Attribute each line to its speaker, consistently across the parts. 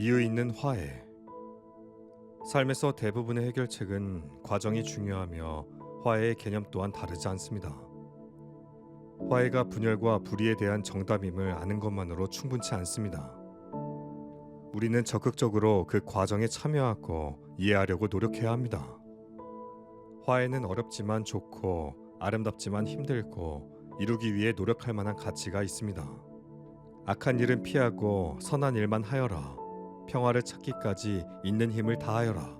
Speaker 1: 이유 있는 화해. 삶에서 대부분의 해결책은 과정이 중요하며 화해의 개념 또한 다르지 않습니다. 화해가 분열과 불의에 대한 정답임을 아는 것만으로 충분치 않습니다. 우리는 적극적으로 그 과정에 참여하고 이해하려고 노력해야 합니다. 화해는 어렵지만 좋고 아름답지만 힘들고 이루기 위해 노력할 만한 가치가 있습니다. 악한 일은 피하고 선한 일만 하여라. 평화를 찾기까지 있는 힘을 다하여라.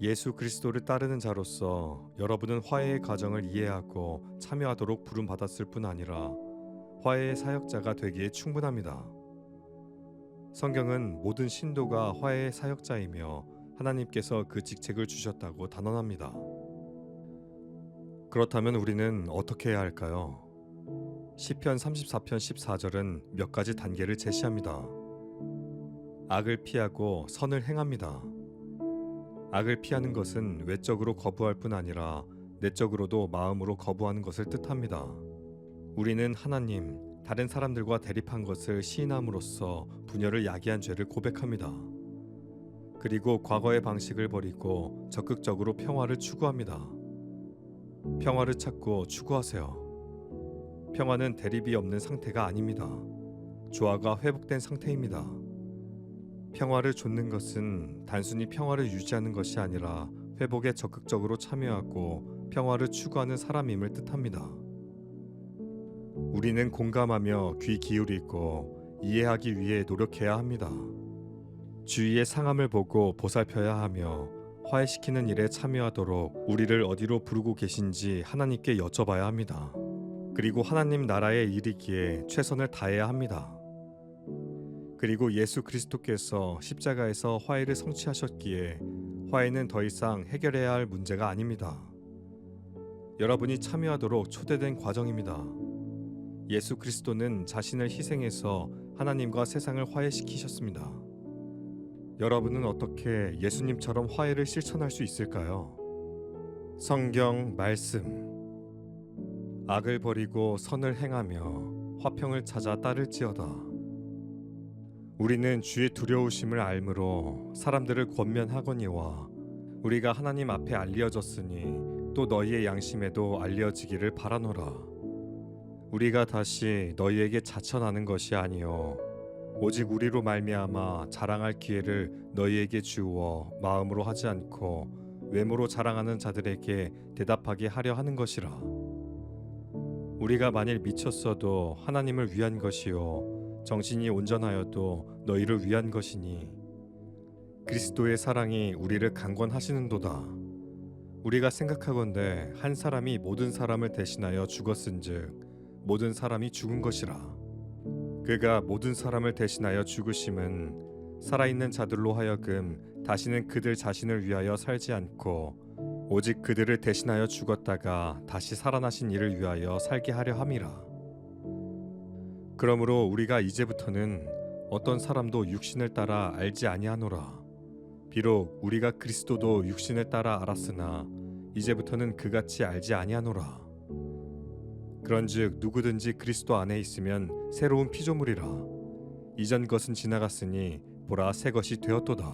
Speaker 1: 예수 그리스도를 따르는 자로서 여러분은 화해의 과정을 이해하고 참여하도록 부름받았을 뿐 아니라 화해의 사역자가 되기에 충분합니다. 성경은 모든 신도가 화해의 사역자이며 하나님께서 그 직책을 주셨다고 단언합니다. 그렇다면 우리는 어떻게 해야 할까요? 시편 34편 14절은 몇 가지 단계를 제시합니다. 악을 피하고 선을 행합니다. 악을 피하는 것은 외적으로 거부할 뿐 아니라 내적으로도 마음으로 거부하는 것을 뜻합니다. 우리는 하나님, 다른 사람들과 대립한 것을 시인함으로써 분열을 야기한 죄를 고백합니다. 그리고 과거의 방식을 버리고 적극적으로 평화를 추구합니다. 평화를 찾고 추구하세요. 평화는 대립이 없는 상태가 아닙니다. 조화가 회복된 상태입니다. 평화를 좇는 것은 단순히 평화를 유지하는 것이 아니라 회복에 적극적으로 참여하고 평화를 추구하는 사람임을 뜻합니다. 우리는 공감하며 귀 기울이고 이해하기 위해 노력해야 합니다. 주위의 상함을 보고 보살펴야 하며 화해시키는 일에 참여하도록 우리를 어디로 부르고 계신지 하나님께 여쭤봐야 합니다. 그리고 하나님 나라의 일이기에 최선을 다해야 합니다. 그리고 예수 그리스도께서 십자가에서 화해를 성취하셨기에 화해는 더 이상 해결해야 할 문제가 아닙니다. 여러분이 참여하도록 초대된 과정입니다. 예수 그리스도는 자신을 희생해서 하나님과 세상을 화해시키셨습니다. 여러분은 어떻게 예수님처럼 화해를 실천할 수 있을까요? 성경 말씀. 악을 버리고 선을 행하며 화평을 찾아 따를지어다. 우리는 주의 두려우심을 알므로 사람들을 권면하거니와 우리가 하나님 앞에 알려졌으니 또 너희의 양심에도 알려지기를 바라노라. 우리가 다시 너희에게 자천하는 것이 아니요 오직 우리로 말미암아 자랑할 기회를 너희에게 주어 마음으로 하지 않고 외모로 자랑하는 자들에게 대답하게 하려 하는 것이라. 우리가 만일 미쳤어도 하나님을 위한 것이요 정신이 온전하여도 너희를 위한 것이니 그리스도의 사랑이 우리를 강권하시는도다. 우리가 생각하건대 한 사람이 모든 사람을 대신하여 죽었은즉 모든 사람이 죽은 것이라. 그가 모든 사람을 대신하여 죽으심은 살아있는 자들로 하여금 다시는 그들 자신을 위하여 살지 않고 오직 그들을 대신하여 죽었다가 다시 살아나신 이를 위하여 살게 하려 함이라. 그러므로 우리가 이제부터는 어떤 사람도 육신을 따라 알지 아니하노라. 비록 우리가 그리스도도 육신을 따라 알았으나 이제부터는 그같이 알지 아니하노라. 그런즉 누구든지 그리스도 안에 있으면 새로운 피조물이라. 이전 것은 지나갔으니 보라 새 것이 되었도다.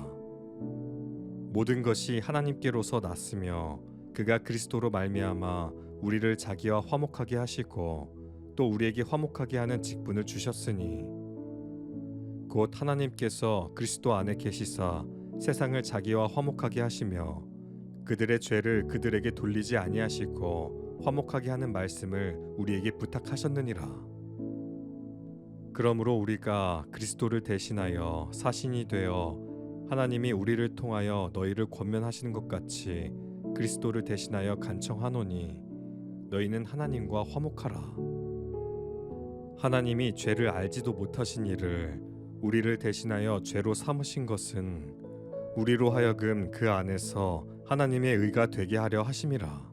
Speaker 1: 모든 것이 하나님께로서 났으며 그가 그리스도로 말미암아 우리를 자기와 화목하게 하시고 또 우리에게 화목하게 하는 직분을 주셨으니 곧 하나님께서 그리스도 안에 계시사 세상을 자기와 화목하게 하시며 그들의 죄를 그들에게 돌리지 아니하시고 화목하게 하는 말씀을 우리에게 부탁하셨느니라. 그러므로 우리가 그리스도를 대신하여 사신이 되어 하나님이 우리를 통하여 너희를 권면하시는 것 같이 그리스도를 대신하여 간청하노니 너희는 하나님과 화목하라. 하나님이 죄를 알지도 못하신 이를 우리를 대신하여 죄로 삼으신 것은 우리로 하여금 그 안에서 하나님의 의가 되게 하려 하심이라.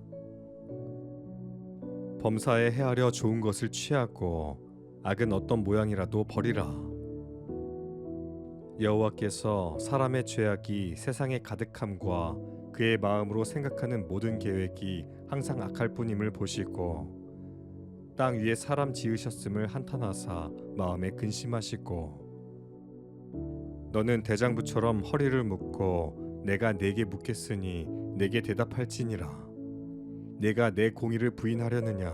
Speaker 1: 범사에 해하려 좋은 것을 취하고 악은 어떤 모양이라도 버리라. 여호와께서 사람의 죄악이 세상에 가득함과 그의 마음으로 생각하는 모든 계획이 항상 악할 뿐임을 보시고 땅 위에 사람 지으셨음을 한탄하사 마음에 근심하시고 너는 대장부처럼 허리를 묶고 내가 네게 묻겠으니 내게 대답할지니라. 내가 내 공의를 부인하려느냐?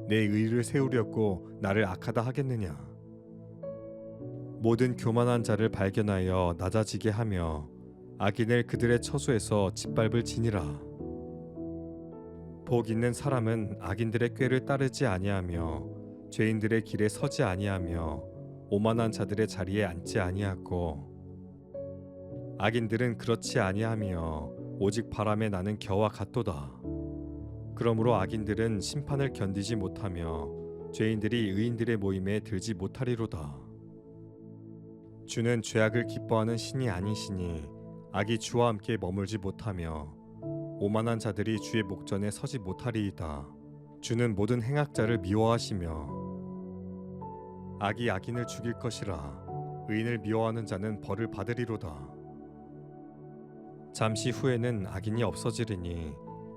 Speaker 1: 내 의를 세우려고 나를 악하다 하겠느냐? 모든 교만한 자를 발견하여 낮아지게 하며 악인을 그들의 처소에서 짓밟을 지니라. 복 있는 사람은 악인들의 꾀를 따르지 아니하며 죄인들의 길에 서지 아니하며 오만한 자들의 자리에 앉지 아니하고, 악인들은 그렇지 아니하며 오직 바람에 나는 겨와 같도다. 그러므로 악인들은 심판을 견디지 못하며 죄인들이 의인들의 모임에 들지 못하리로다. 주는 죄악을 기뻐하는 신이 아니시니 악이 주와 함께 머물지 못하며 오만한 자들이 주의 목전에 서지 못하리이다. 주는 모든 행악자를 미워하시며 악이 악인을 죽일 것이라. 의인을 미워하는 자는 벌을 받으리로다. 잠시 후에는 악인이 없어지리니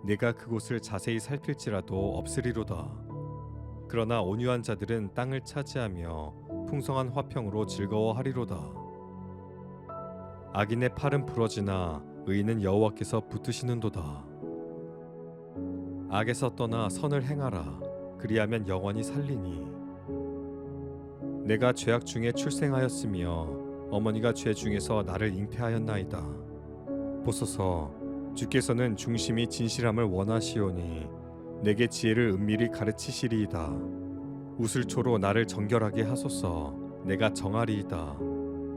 Speaker 1: 내가 그곳을 자세히 살필지라도 없으리로다. 그러나 온유한 자들은 땅을 차지하며 풍성한 화평으로 즐거워하리로다. 악인의 팔은 부러지나 의인은 여호와께서 붙드시는도다. 악에서 떠나 선을 행하라. 그리하면 영원히 살리니. 내가 죄악 중에 출생하였으며 어머니가 죄 중에서 나를 잉태하였나이다. 보소서, 주께서는 중심이 진실함을 원하시오니 내게 지혜를 은밀히 가르치시리이다. 우슬초로 나를 정결하게 하소서. 내가 정하리이다.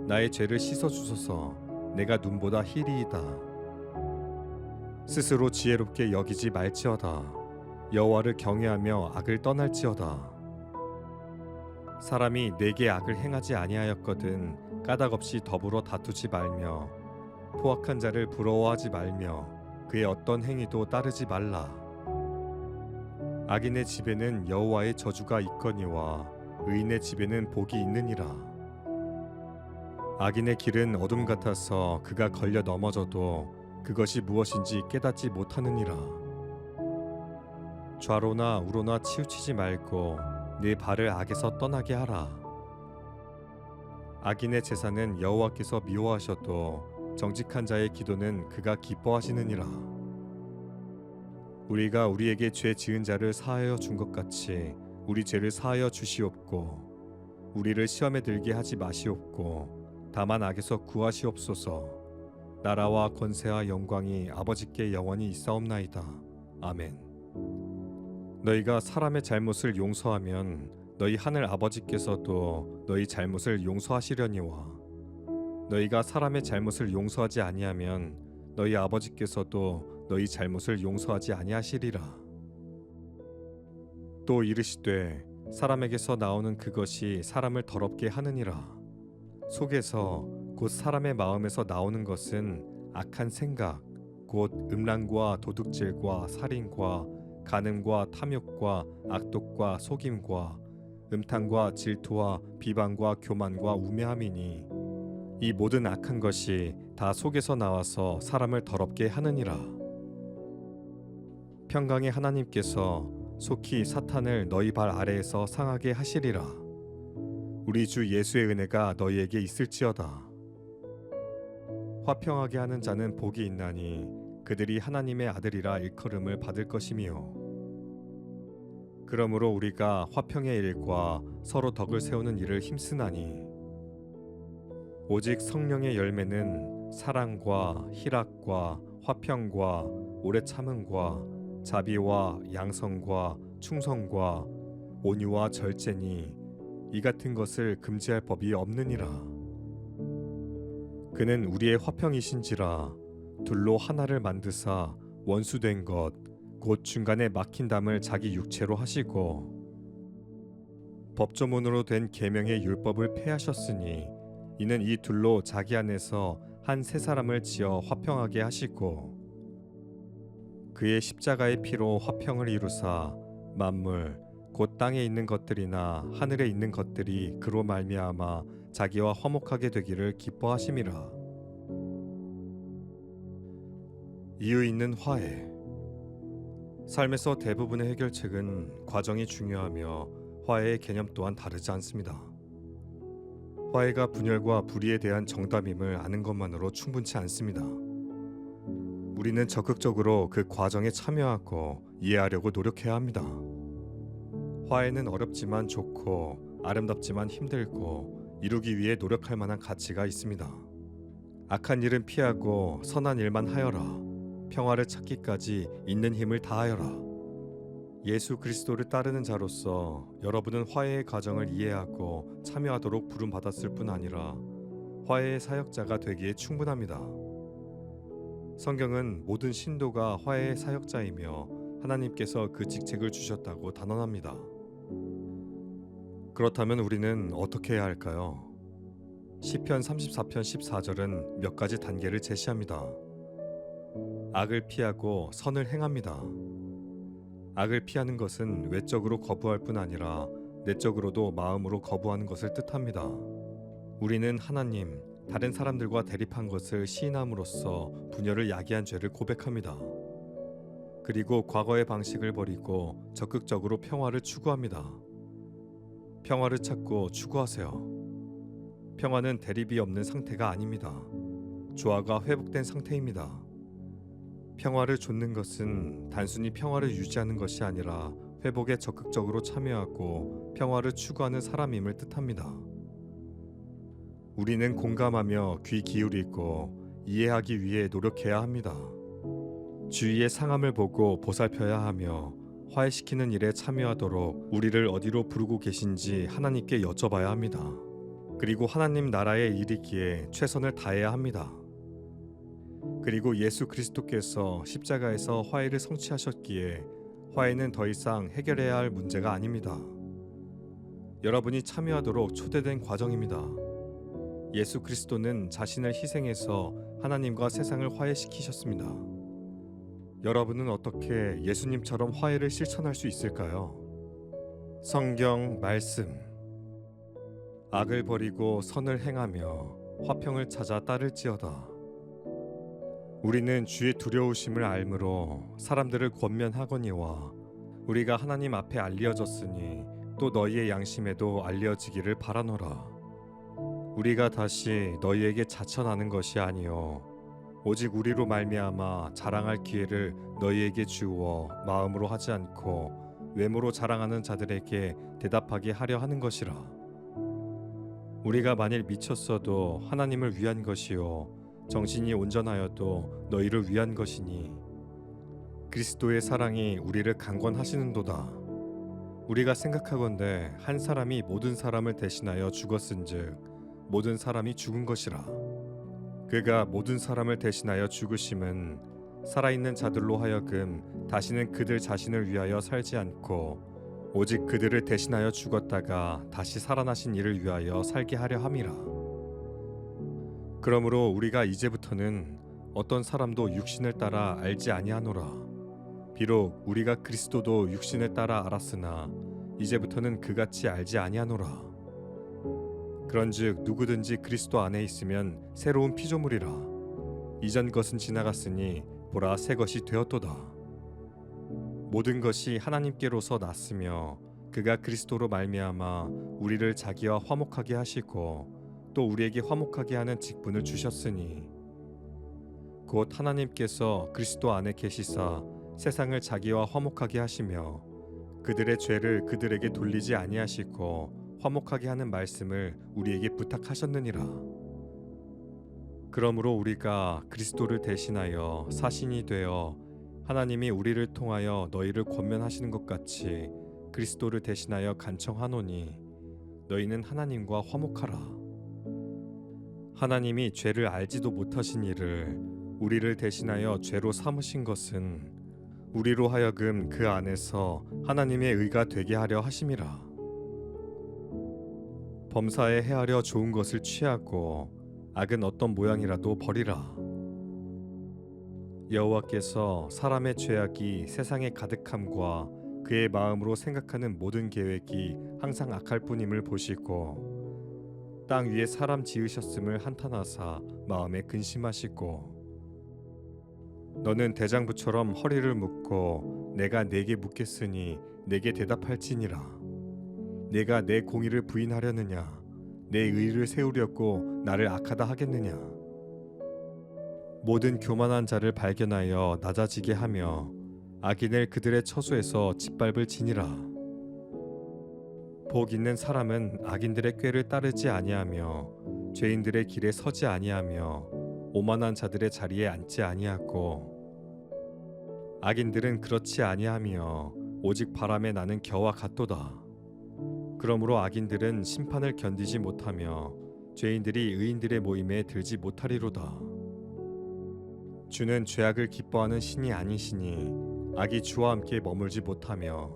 Speaker 1: 나의 죄를 씻어주소서. 내가 눈보다 희리이다. 스스로 지혜롭게 여기지 말지어다. 여호와를 경외하며 악을 떠날지어다. 사람이 내게 악을 행하지 아니하였거든 까닭없이 더불어 다투지 말며 포악한 자를 부러워하지 말며 그의 어떤 행위도 따르지 말라. 악인의 집에는 여호와의 저주가 있거니와 의인의 집에는 복이 있느니라. 악인의 길은 어둠 같아서 그가 걸려 넘어져도 그것이 무엇인지 깨닫지 못하느니라. 좌로나 우로나 치우치지 말고 네 발을 악에서 떠나게 하라. 악인의 제사는 여호와께서 미워하셔도 정직한 자의 기도는 그가 기뻐하시느니라. 우리가 우리에게 죄 지은 자를 사하여 준 것 같이 우리 죄를 사하여 주시옵고 우리를 시험에 들게 하지 마시옵고 다만 악에서 구하시옵소서. 나라와 권세와 영광이 아버지께 영원히 있사옵나이다. 아멘. 너희가 사람의 잘못을 용서하면 너희 하늘 아버지께서도 너희 잘못을 용서하시려니와 너희가 사람의 잘못을 용서하지 아니하면 너희 아버지께서도 너희 잘못을 용서하지 아니하시리라. 또 이르시되 사람에게서 나오는 그것이 사람을 더럽게 하느니라. 속에서 곧 사람의 마음에서 나오는 것은 악한 생각 곧 음란과 도둑질과 살인과 간음과 탐욕과 악독과 속임과 음탕과 질투와 비방과 교만과 우매함이니 이 모든 악한 것이 다 속에서 나와서 사람을 더럽게 하느니라. 평강의 하나님께서 속히 사탄을 너희 발 아래에서 상하게 하시리라. 우리 주 예수의 은혜가 너희에게 있을지어다. 화평하게 하는 자는 복이 있나니 그들이 하나님의 아들이라 일컬음을 받을 것이미요. 그러므로 우리가 화평의 일과 서로 덕을 세우는 일을 힘쓰나니 오직 성령의 열매는 사랑과 희락과 화평과 오래 참음과 자비와 양성과 충성과 온유와 절제니 이 같은 것을 금지할 법이 없느니라. 그는 우리의 화평이신지라 둘로 하나를 만드사 원수된 것 곧 중간에 막힌 담을 자기 육체로 하시고 법조문으로 된 계명의 율법을 폐하셨으니 이는 이 둘로 자기 안에서 한 세 사람을 지어 화평하게 하시고 그의 십자가의 피로 화평을 이루사 만물 곧 땅에 있는 것들이나 하늘에 있는 것들이 그로 말미암아 자기와 화목하게 되기를 기뻐하심이라. 이유 있는 화해. 삶에서 대부분의 해결책은 과정이 중요하며 화해의 개념 또한 다르지 않습니다. 화해가 분열과 불의에 대한 정답임을 아는 것만으로 충분치 않습니다. 우리는 적극적으로 그 과정에 참여하고 이해하려고 노력해야 합니다. 화해는 어렵지만 좋고 아름답지만 힘들고 이루기 위해 노력할 만한 가치가 있습니다. 악한 일은 피하고 선한 일만 하여라. 평화를 찾기까지 있는 힘을 다하여라. 예수 그리스도를 따르는 자로서 여러분은 화해의 과정을 이해하고 참여하도록 부름받았을 뿐 아니라 화해의 사역자가 되기에 충분합니다. 성경은 모든 신도가 화해의 사역자이며 하나님께서 그 직책을 주셨다고 단언합니다. 그렇다면 우리는 어떻게 해야 할까요? 시편 34편 14절은 몇 가지 단계를 제시합니다. 악을 피하고 선을 행합니다. 악을 피하는 것은 외적으로 거부할 뿐 아니라 내적으로도 마음으로 거부하는 것을 뜻합니다. 우리는 하나님, 다른 사람들과 대립한 것을 시인함으로써 분열을 야기한 죄를 고백합니다. 그리고 과거의 방식을 버리고 적극적으로 평화를 추구합니다. 평화를 찾고 추구하세요. 평화는 대립이 없는 상태가 아닙니다. 조화가 회복된 상태입니다. 평화를 좇는 것은 단순히 평화를 유지하는 것이 아니라 회복에 적극적으로 참여하고 평화를 추구하는 사람임을 뜻합니다. 우리는 공감하며 귀 기울이고 이해하기 위해 노력해야 합니다. 주위의 상함을 보고 보살펴야 하며 화해시키는 일에 참여하도록 우리를 어디로 부르고 계신지 하나님께 여쭤봐야 합니다. 그리고 하나님 나라의 일이기에 최선을 다해야 합니다. 그리고 예수 그리스도께서 십자가에서 화해를 성취하셨기에 화해는 더 이상 해결해야 할 문제가 아닙니다. 여러분이 참여하도록 초대된 과정입니다. 예수 그리스도는 자신을 희생해서 하나님과 세상을 화해시키셨습니다. 여러분은 어떻게 예수님처럼 화해를 실천할 수 있을까요? 성경 말씀. 악을 버리고 선을 행하며 화평을 찾아 따를지어다. 우리는 주의 두려우심을 알므로 사람들을 권면하거니와 우리가 하나님 앞에 알려졌으니 또 너희의 양심에도 알려지기를 바라노라. 우리가 다시 너희에게 자천하는 것이 아니요 오직 우리로 말미암아 자랑할 기회를 너희에게 주어 마음으로 하지 않고 외모로 자랑하는 자들에게 대답하게 하려 하는 것이라. 우리가 만일 미쳤어도 하나님을 위한 것이요 정신이 온전하여도 너희를 위한 것이니 그리스도의 사랑이 우리를 강권하시는도다. 우리가 생각하건대 한 사람이 모든 사람을 대신하여 죽었은즉 모든 사람이 죽은 것이라. 그가 모든 사람을 대신하여 죽으심은 살아있는 자들로 하여금 다시는 그들 자신을 위하여 살지 않고 오직 그들을 대신하여 죽었다가 다시 살아나신 이를 위하여 살게 하려 함이라. 그러므로 우리가 이제부터는 어떤 사람도 육신을 따라 알지 아니하노라. 비록 우리가 그리스도도 육신을 따라 알았으나 이제부터는 그같이 알지 아니하노라. 그런즉 누구든지 그리스도 안에 있으면 새로운 피조물이라. 이전 것은 지나갔으니 보라 새 것이 되었도다. 모든 것이 하나님께로서 났으며 그가 그리스도로 말미암아 우리를 자기와 화목하게 하시고 또 우리에게 화목하게 하는 직분을 주셨으니 곧 하나님께서 그리스도 안에 계시사 세상을 자기와 화목하게 하시며 그들의 죄를 그들에게 돌리지 아니하시고 화목하게 하는 말씀을 우리에게 부탁하셨느니라. 그러므로 우리가 그리스도를 대신하여 사신이 되어 하나님이 우리를 통하여 너희를 권면하시는 것 같이 그리스도를 대신하여 간청하노니 너희는 하나님과 화목하라. 하나님이 죄를 알지도 못하신 이를 우리를 대신하여 죄로 삼으신 것은 우리로 하여금 그 안에서 하나님의 의가 되게 하려 하심이라. 범사에 해하려 좋은 것을 취하고 악은 어떤 모양이라도 버리라. 여호와께서 사람의 죄악이 세상에 가득함과 그의 마음으로 생각하는 모든 계획이 항상 악할 뿐임을 보시고 땅 위에 사람 지으셨음을 한탄하사 마음에 근심하시고 너는 대장부처럼 허리를 묶고 내가 네게 묻겠으니 내게 대답할지니라. 내가 내 공의를 부인하려느냐 내 의를 세우려고 나를 악하다 하겠느냐? 모든 교만한 자를 발견하여 낮아지게 하며 악인을 그들의 처소에서 짓밟을 지니라. 복 있는 사람은 악인들의 꾀를 따르지 아니하며 죄인들의 길에 서지 아니하며 오만한 자들의 자리에 앉지 아니하고, 악인들은 그렇지 아니하며 오직 바람에 나는 겨와 같도다. 그러므로 악인들은 심판을 견디지 못하며 죄인들이 의인들의 모임에 들지 못하리로다. 주는 죄악을 기뻐하는 신이 아니시니 악이 주와 함께 머물지 못하며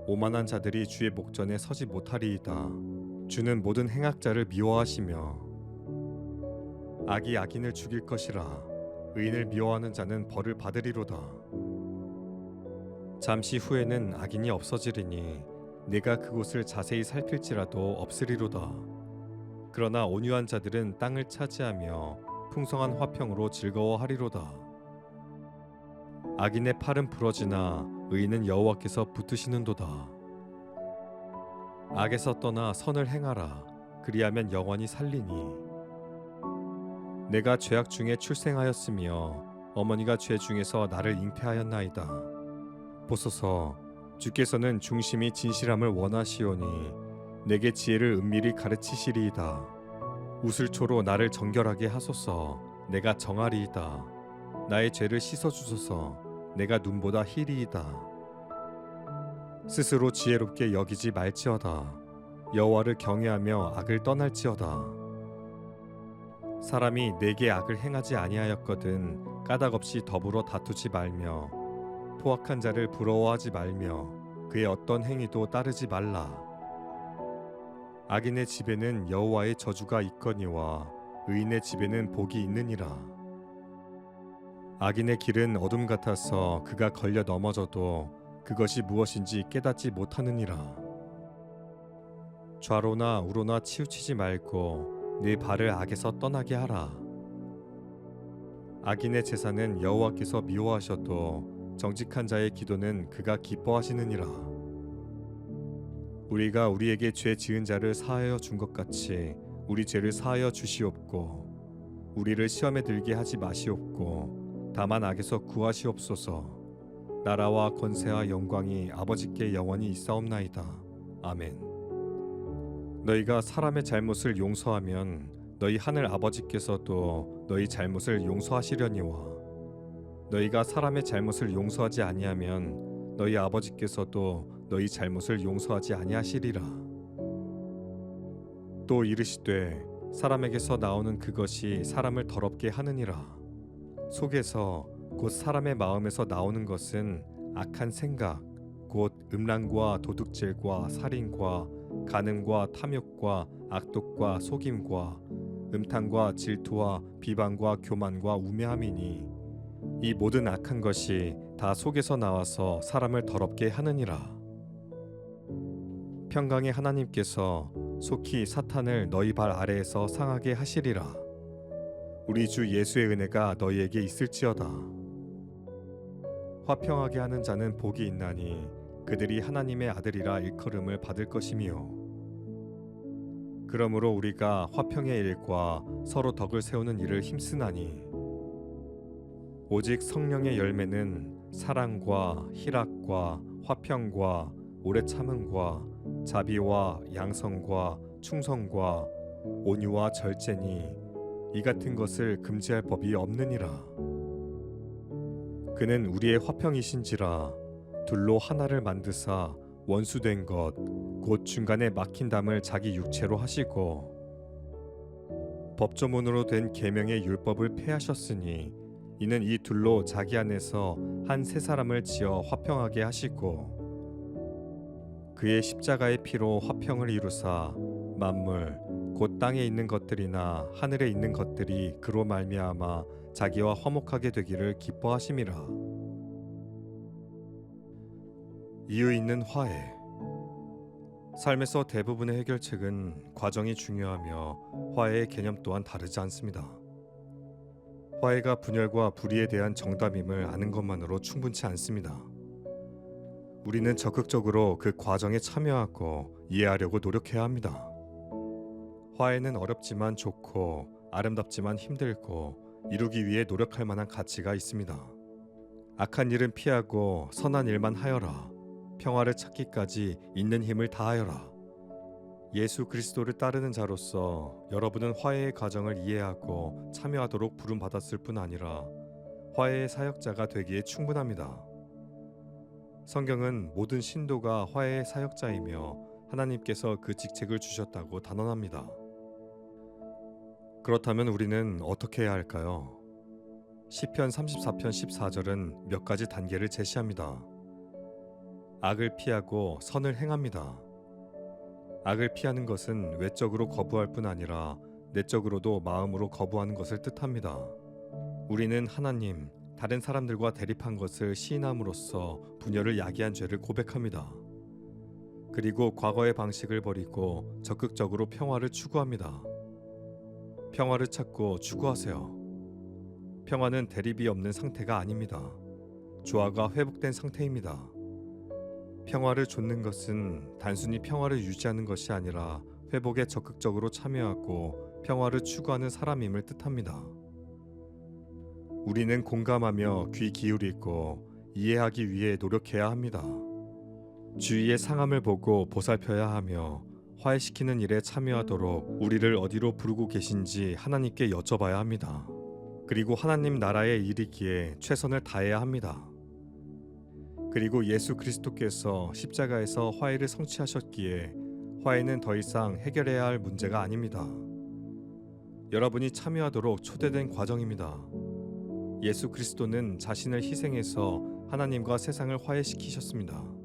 Speaker 1: 오만한 자들이 주의 목전에 서지 못하리이다. 주는 모든 행악자를 미워하시며 악이 악인을 죽일 것이라. 의인을 미워하는 자는 벌을 받으리로다. 잠시 후에는 악인이 없어지리니 내가 그곳을 자세히 살필지라도 없으리로다. 그러나 온유한 자들은 땅을 차지하며 풍성한 화평으로 즐거워하리로다. 악인의 팔은 부러지나 의인은 여호와께서 붙드시는도다. 악에서 떠나 선을 행하라. 그리하면 영원히 살리니. 내가 죄악 중에 출생하였으며 어머니가 죄 중에서 나를 잉태하였나이다. 보소서, 주께서는 중심이 진실함을 원하시오니 내게 지혜를 은밀히 가르치시리이다. 우슬초로 나를 정결하게 하소서. 내가 정하리이다. 나의 죄를 씻어주소서. 내가 눈보다 희리이다. 스스로 지혜롭게 여기지 말지어다. 여호와를 경외하며 악을 떠날지어다. 사람이 내게 악을 행하지 아니하였거든 까닭없이 더불어 다투지 말며 포악한 자를 부러워하지 말며 그의 어떤 행위도 따르지 말라. 악인의 집에는 여호와의 저주가 있거니와 의인의 집에는 복이 있느니라. 악인의 길은 어둠 같아서 그가 걸려 넘어져도 그것이 무엇인지 깨닫지 못하느니라. 좌로나 우로나 치우치지 말고 네 발을 악에서 떠나게 하라. 악인의 제사는 여호와께서 미워하셔도 정직한 자의 기도는 그가 기뻐하시느니라. 우리가 우리에게 죄 지은 자를 사하여 준 것 같이 우리 죄를 사하여 주시옵고 우리를 시험에 들게 하지 마시옵고 다만 악에서 구하시옵소서. 나라와 권세와 영광이 아버지께 영원히 있사옵나이다. 아멘. 너희가 사람의 잘못을 용서하면 너희 하늘 아버지께서도 너희 잘못을 용서하시려니와 너희가 사람의 잘못을 용서하지 아니하면 너희 아버지께서도 너희 잘못을 용서하지 아니하시리라. 또 이르시되 사람에게서 나오는 그것이 사람을 더럽게 하느니라. 속에서 곧 사람의 마음에서 나오는 것은 악한 생각 곧 음란과 도둑질과 살인과 간음과 탐욕과 악독과 속임과 음탕과 질투와 비방과 교만과 우매함이니 이 모든 악한 것이 다 속에서 나와서 사람을 더럽게 하느니라. 평강의 하나님께서 속히 사탄을 너희 발 아래에서 상하게 하시리라. 우리 주 예수의 은혜가 너희에게 있을지어다. 화평하게 하는 자는 복이 있나니 그들이 하나님의 아들이라 일컬음을 받을 것이며 그러므로 우리가 화평의 일과 서로 덕을 세우는 일을 힘쓰나니 오직 성령의 열매는 사랑과 희락과 화평과 오래 참음과 자비와 양성과 충성과 온유와 절제니 이 같은 것을 금지할 법이 없느니라. 그는 우리의 화평이신지라 둘로 하나를 만드사 원수된 것 곧 중간에 막힌 담을 자기 육체로 하시고 법조문으로 된 계명의 율법을 폐하셨으니 이는 이 둘로 자기 안에서 한 세 사람을 지어 화평하게 하시고 그의 십자가의 피로 화평을 이루사 만물 곧 땅에 있는 것들이나 하늘에 있는 것들이 그로 말미암아 자기와 화목하게 되기를 기뻐하심이라. 이유 있는 화해. 삶에서 대부분의 해결책은 과정이 중요하며 화해의 개념 또한 다르지 않습니다. 화해가 분열과 불의에 대한 정답임을 아는 것만으로 충분치 않습니다. 우리는 적극적으로 그 과정에 참여하고 이해하려고 노력해야 합니다. 화해는 어렵지만 좋고 아름답지만 힘들고 이루기 위해 노력할 만한 가치가 있습니다. 악한 일은 피하고 선한 일만 하여라. 평화를 찾기까지 있는 힘을 다하여라. 예수 그리스도를 따르는 자로서 여러분은 화해의 과정을 이해하고 참여하도록 부름받았을 뿐 아니라 화해의 사역자가 되기에 충분합니다. 성경은 모든 신도가 화해의 사역자이며 하나님께서 그 직책을 주셨다고 단언합니다. 그렇다면 우리는 어떻게 해야 할까요? 시편 34편 14절은 몇 가지 단계를 제시합니다. 악을 피하고 선을 행합니다. 악을 피하는 것은 외적으로 거부할 뿐 아니라 내적으로도 마음으로 거부하는 것을 뜻합니다. 우리는 하나님, 다른 사람들과 대립한 것을 시인함으로써 분열을 야기한 죄를 고백합니다. 그리고 과거의 방식을 버리고 적극적으로 평화를 추구합니다. 평화를 찾고 추구하세요. 평화는 대립이 없는 상태가 아닙니다. 조화가 회복된 상태입니다. 평화를 좇는 것은 단순히 평화를 유지하는 것이 아니라 회복에 적극적으로 참여하고 평화를 추구하는 사람임을 뜻합니다. 우리는 공감하며 귀 기울이고 이해하기 위해 노력해야 합니다. 주위의 상함을 보고 보살펴야 하며 화해시키는 일에 참여하도록 우리를 어디로 부르고 계신지 하나님께 여쭤봐야 합니다. 그리고 하나님 나라에 이르기에 최선을 다해야 합니다. 그리고 예수 그리스도께서 십자가에서 화해를 성취하셨기에 화해는 더 이상 해결해야 할 문제가 아닙니다. 여러분이 참여하도록 초대된 과정입니다. 예수 그리스도는 자신을 희생해서 하나님과 세상을 화해시키셨습니다.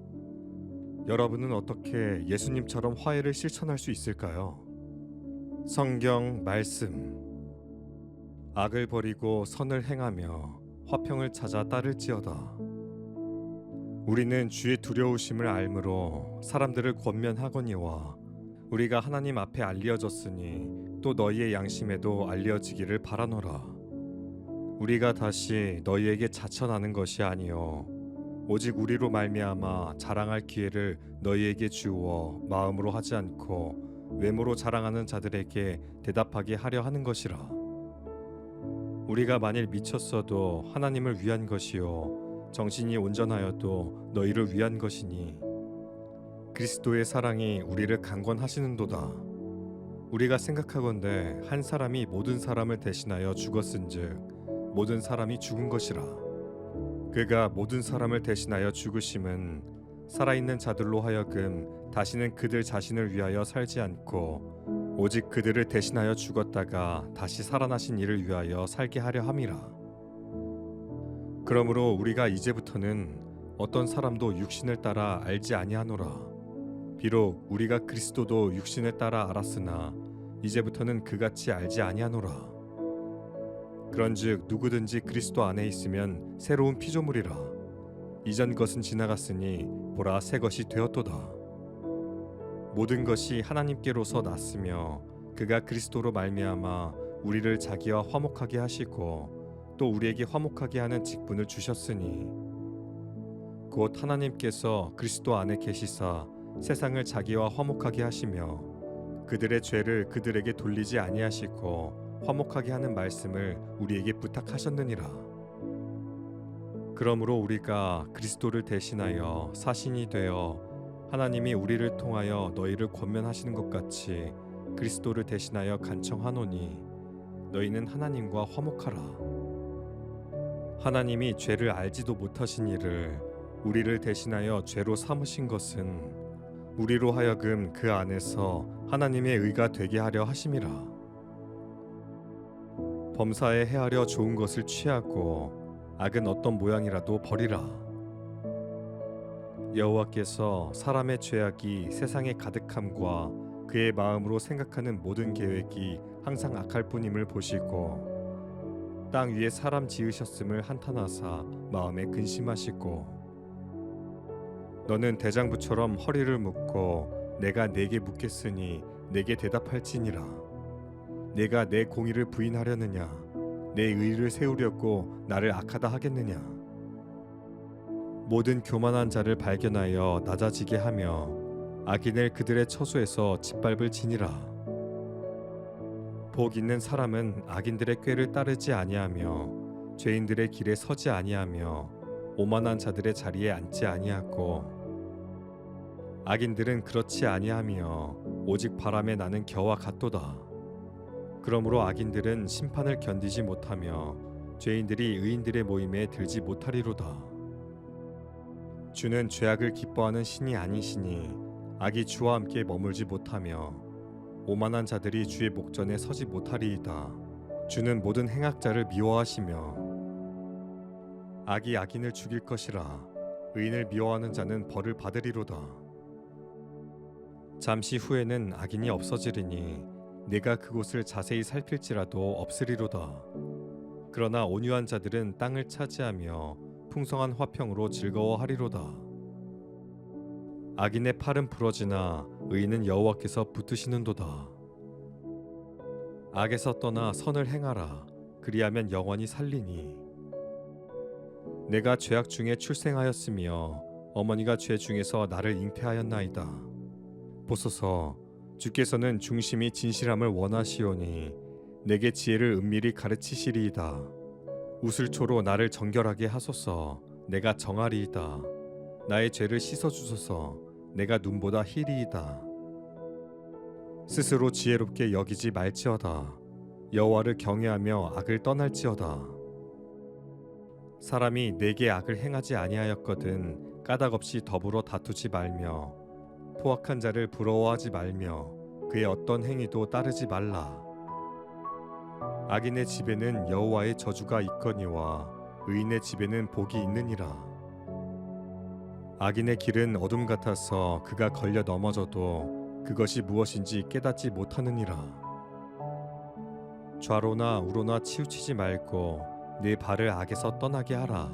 Speaker 1: 여러분은 어떻게 예수님처럼 화해를 실천할 수 있을까요? 성경 말씀. 악을 버리고 선을 행하며 화평을 찾아 따를지어다. 우리는 주의 두려우심을 알므로 사람들을 권면하거니와 우리가 하나님 앞에 알려졌으니 또 너희의 양심에도 알려지기를 바라노라. 우리가 다시 너희에게 자천하는 것이 아니요 오직 우리로 말미암아 자랑할 기회를 너희에게 주어 마음으로 하지 않고 외모로 자랑하는 자들에게 대답하게 하려 하는 것이라. 우리가 만일 미쳤어도 하나님을 위한 것이요 정신이 온전하여도 너희를 위한 것이니 그리스도의 사랑이 우리를 강권하시는도다. 우리가 생각하건대 한 사람이 모든 사람을 대신하여 죽었은즉 모든 사람이 죽은 것이라. 그가 모든 사람을 대신하여 죽으심은 살아있는 자들로 하여금 다시는 그들 자신을 위하여 살지 않고 오직 그들을 대신하여 죽었다가 다시 살아나신 이를 위하여 살게 하려 함이라. 그러므로 우리가 이제부터는 어떤 사람도 육신을 따라 알지 아니하노라. 비록 우리가 그리스도도 육신을 따라 알았으나 이제부터는 그같이 알지 아니하노라. 그런즉 누구든지 그리스도 안에 있으면 새로운 피조물이라. 이전 것은 지나갔으니 보라 새 것이 되었도다. 모든 것이 하나님께로서 났으며 그가 그리스도로 말미암아 우리를 자기와 화목하게 하시고 또 우리에게 화목하게 하는 직분을 주셨으니 곧 하나님께서 그리스도 안에 계시사 세상을 자기와 화목하게 하시며 그들의 죄를 그들에게 돌리지 아니하시고 화목하게 하는 말씀을 우리에게 부탁하셨느니라. 그러므로 우리가 그리스도를 대신하여 사신이 되어 하나님이 우리를 통하여 너희를 권면하시는 것 같이 그리스도를 대신하여 간청하노니 너희는 하나님과 화목하라. 하나님이 죄를 알지도 못하신 이를 우리를 대신하여 죄로 삼으신 것은 우리로 하여금 그 안에서 하나님의 의가 되게 하려 하심이라. 범사에 해하려 좋은 것을 취하고 악은 어떤 모양이라도 버리라. 여호와께서 사람의 죄악이 세상에 가득함과 그의 마음으로 생각하는 모든 계획이 항상 악할 뿐임을 보시고 땅 위에 사람 지으셨음을 한탄하사 마음에 근심하시고 너는 대장부처럼 허리를 묶고 내가 네게 묻겠으니 내게 대답할지니라. 내가 내 공의를 부인하려느냐 내 의를 세우려고 나를 악하다 하겠느냐. 모든 교만한 자를 발견하여 낮아지게 하며 악인을 그들의 처소에서 짓밟을지니라. 복 있는 사람은 악인들의 꾀를 따르지 아니하며 죄인들의 길에 서지 아니하며 오만한 자들의 자리에 앉지 아니하고 악인들은 그렇지 아니하며 오직 바람에 나는 겨와 같도다. 그러므로 악인들은 심판을 견디지 못하며 죄인들이 의인들의 모임에 들지 못하리로다. 주는 죄악을 기뻐하는 신이 아니시니 악이 주와 함께 머물지 못하며 오만한 자들이 주의 목전에 서지 못하리이다. 주는 모든 행악자를 미워하시며 악이 악인을 죽일 것이라. 의인을 미워하는 자는 벌을 받으리로다. 잠시 후에는 악인이 없어지리니 내가 그곳을 자세히 살필지라도 없으리로다. 그러나 온유한 자들은 땅을 차지하며 풍성한 화평으로 즐거워하리로다. 악인의 팔은 부러지나 의인은 여호와께서 붙드시는도다. 악에서 떠나 선을 행하라. 그리하면 영원히 살리니. 내가 죄악 중에 출생하였으며 어머니가 죄 중에서 나를 잉태하였나이다. 보소서, 주께서는 중심이 진실함을 원하시오니 내게 지혜를 은밀히 가르치시리이다. 우슬초로 나를 정결하게 하소서. 내가 정하리이다. 나의 죄를 씻어주소서. 내가 눈보다 희리이다. 스스로 지혜롭게 여기지 말지어다. 여호와를 경외하며 악을 떠날지어다. 사람이 내게 악을 행하지 아니하였거든 까닭 없이 더불어 다투지 말며 포악한 자를 부러워하지 말며 그의 어떤 행위도 따르지 말라. 악인의 집에는 여호와의 저주가 있거니와 의인의 집에는 복이 있느니라. 악인의 길은 어둠 같아서 그가 걸려 넘어져도 그것이 무엇인지 깨닫지 못하느니라. 좌로나 우로나 치우치지 말고 네 발을 악에서 떠나게 하라.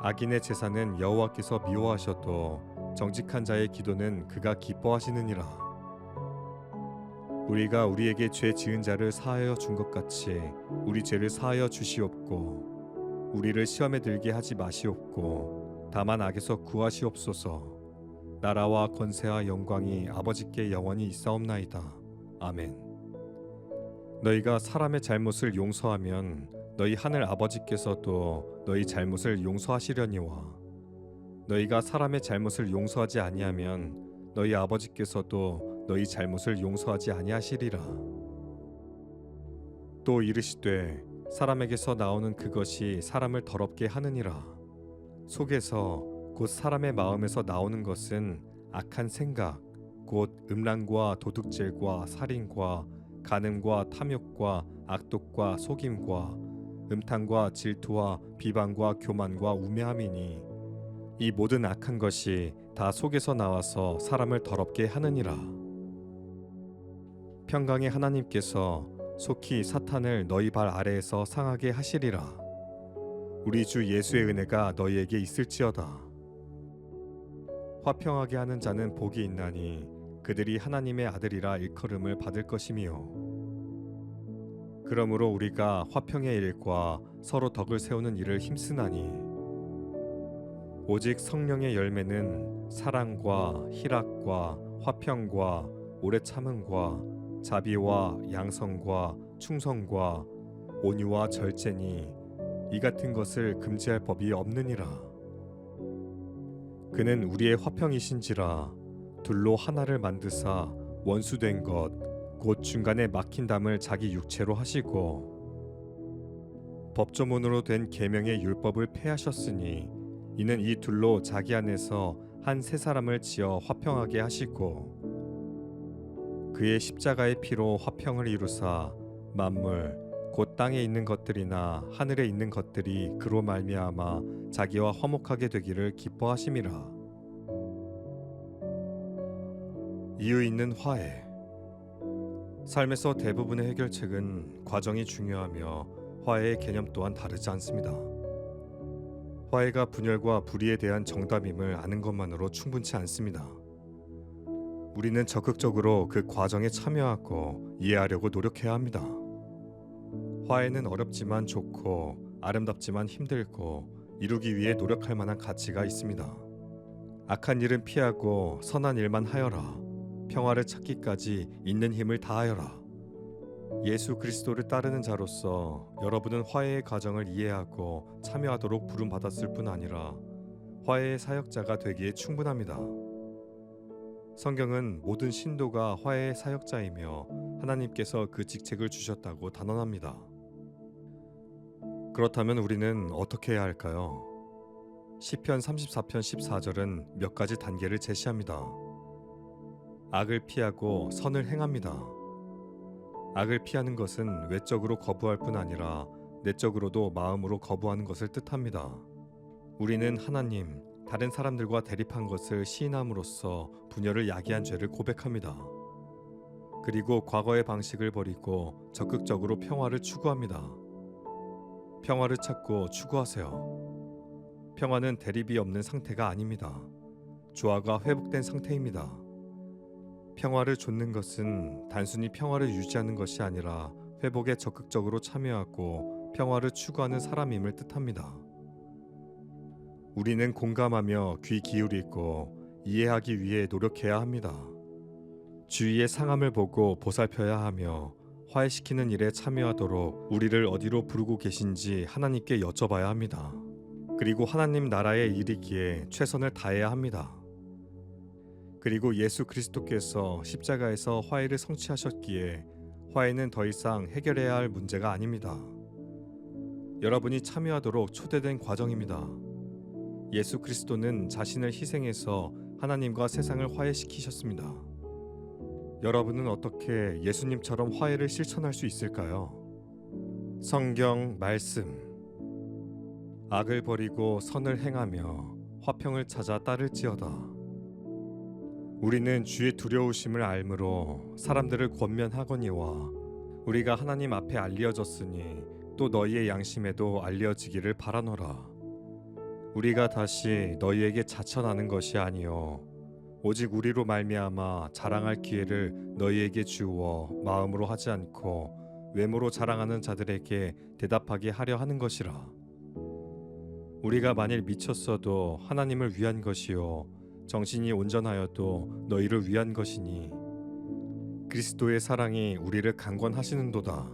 Speaker 1: 악인의 제사는 여호와께서 미워하셔도 정직한 자의 기도는 그가 기뻐하시느니라. 우리가 우리에게 죄 지은 자를 사하여 준 것 같이 우리 죄를 사하여 주시옵고 우리를 시험에 들게 하지 마시옵고 다만 악에서 구하시옵소서. 나라와 권세와 영광이 아버지께 영원히 있사옵나이다. 아멘. 너희가 사람의 잘못을 용서하면 너희 하늘 아버지께서도 너희 잘못을 용서하시려니와 너희가 사람의 잘못을 용서하지 아니하면 너희 아버지께서도 너희 잘못을 용서하지 아니하시리라. 또 이르시되 사람에게서 나오는 그것이 사람을 더럽게 하느니라. 속에서 곧 사람의 마음에서 나오는 것은 악한 생각 곧 음란과 도둑질과 살인과 간음과 탐욕과 악독과 속임과 음탕과 질투와 비방과 교만과 우매함이니 이 모든 악한 것이 다 속에서 나와서 사람을 더럽게 하느니라. 평강의 하나님께서 속히 사탄을 너희 발 아래에서 상하게 하시리라. 우리 주 예수의 은혜가 너희에게 있을지어다. 화평하게 하는 자는 복이 있나니 그들이 하나님의 아들이라 일컬음을 받을 것이미요. 그러므로 우리가 화평의 일과 서로 덕을 세우는 일을 힘쓰나니 오직 성령의 열매는 사랑과 희락과 화평과 오래 참음과 자비와 양성과 충성과 온유와 절제니 이 같은 것을 금지할 법이 없느니라. 그는 우리의 화평이신지라 둘로 하나를 만드사 원수된 것 곧 중간에 막힌 담을 자기 육체로 하시고 법조문으로 된 계명의 율법을 폐하셨으니 이는 이 둘로 자기 안에서 한 세 사람을 지어 화평하게 하시고 그의 십자가의 피로 화평을 이루사 만물 곧 땅에 있는 것들이나 하늘에 있는 것들이 그로 말미암아 자기와 화목하게 되기를 기뻐하심이라. 이유 있는 화해. 삶에서 대부분의 해결책은 과정이 중요하며 화해의 개념 또한 다르지 않습니다. 화해가 분열과 불의에 대한 정답임을 아는 것만으로 충분치 않습니다. 우리는 적극적으로 그 과정에 참여하고 이해하려고 노력해야 합니다. 화해는 어렵지만 좋고 아름답지만 힘들고 이루기 위해 노력할 만한 가치가 있습니다. 악한 일은 피하고 선한 일만 하여라. 평화를 찾기까지 있는 힘을 다하여라. 예수 그리스도를 따르는 자로서 여러분은 화해의 과정을 이해하고 참여하도록 부름받았을 뿐 아니라 화해의 사역자가 되기에 충분합니다. 성경은 모든 신도가 화해의 사역자이며 하나님께서 그 직책을 주셨다고 단언합니다. 그렇다면 우리는 어떻게 해야 할까요? 시편 34편 14절은 몇 가지 단계를 제시합니다. 악을 피하고 선을 행합니다. 악을 피하는 것은 외적으로 거부할 뿐 아니라 내적으로도 마음으로 거부하는 것을 뜻합니다. 우리는 하나님, 다른 사람들과 대립한 것을 시인함으로써 분열을 야기한 죄를 고백합니다. 그리고 과거의 방식을 버리고 적극적으로 평화를 추구합니다. 평화를 찾고 추구하세요. 평화는 대립이 없는 상태가 아닙니다. 조화가 회복된 상태입니다. 평화를 좇는 것은 단순히 평화를 유지하는 것이 아니라 회복에 적극적으로 참여하고 평화를 추구하는 사람임을 뜻합니다. 우리는 공감하며 귀 기울이고 이해하기 위해 노력해야 합니다. 주위의 상함을 보고 보살펴야 하며 화해시키는 일에 참여하도록 우리를 어디로 부르고 계신지 하나님께 여쭤봐야 합니다. 그리고 하나님 나라의 일이기에 최선을 다해야 합니다. 그리고 예수 그리스도께서 십자가에서 화해를 성취하셨기에 화해는 더 이상 해결해야 할 문제가 아닙니다. 여러분이 참여하도록 초대된 과정입니다. 예수 그리스도는 자신을 희생해서 하나님과 세상을 화해시키셨습니다. 여러분은 어떻게 예수님처럼 화해를 실천할 수 있을까요? 성경 말씀. 악을 버리고 선을 행하며 화평을 찾아 따를지어다. 우리는 주의 두려우심을 알므로 사람들을 권면하거니와 우리가 하나님 앞에 알려졌으니 또 너희의 양심에도 알려지기를 바라노라. 우리가 다시 너희에게 자천하는 것이 아니요 오직 우리로 말미암아 자랑할 기회를 너희에게 주어 마음으로 하지 않고 외모로 자랑하는 자들에게 대답하게 하려 하는 것이라. 우리가 만일 미쳤어도 하나님을 위한 것이요 정신이 온전하여도 너희를 위한 것이니 그리스도의 사랑이 우리를 강권하시는도다.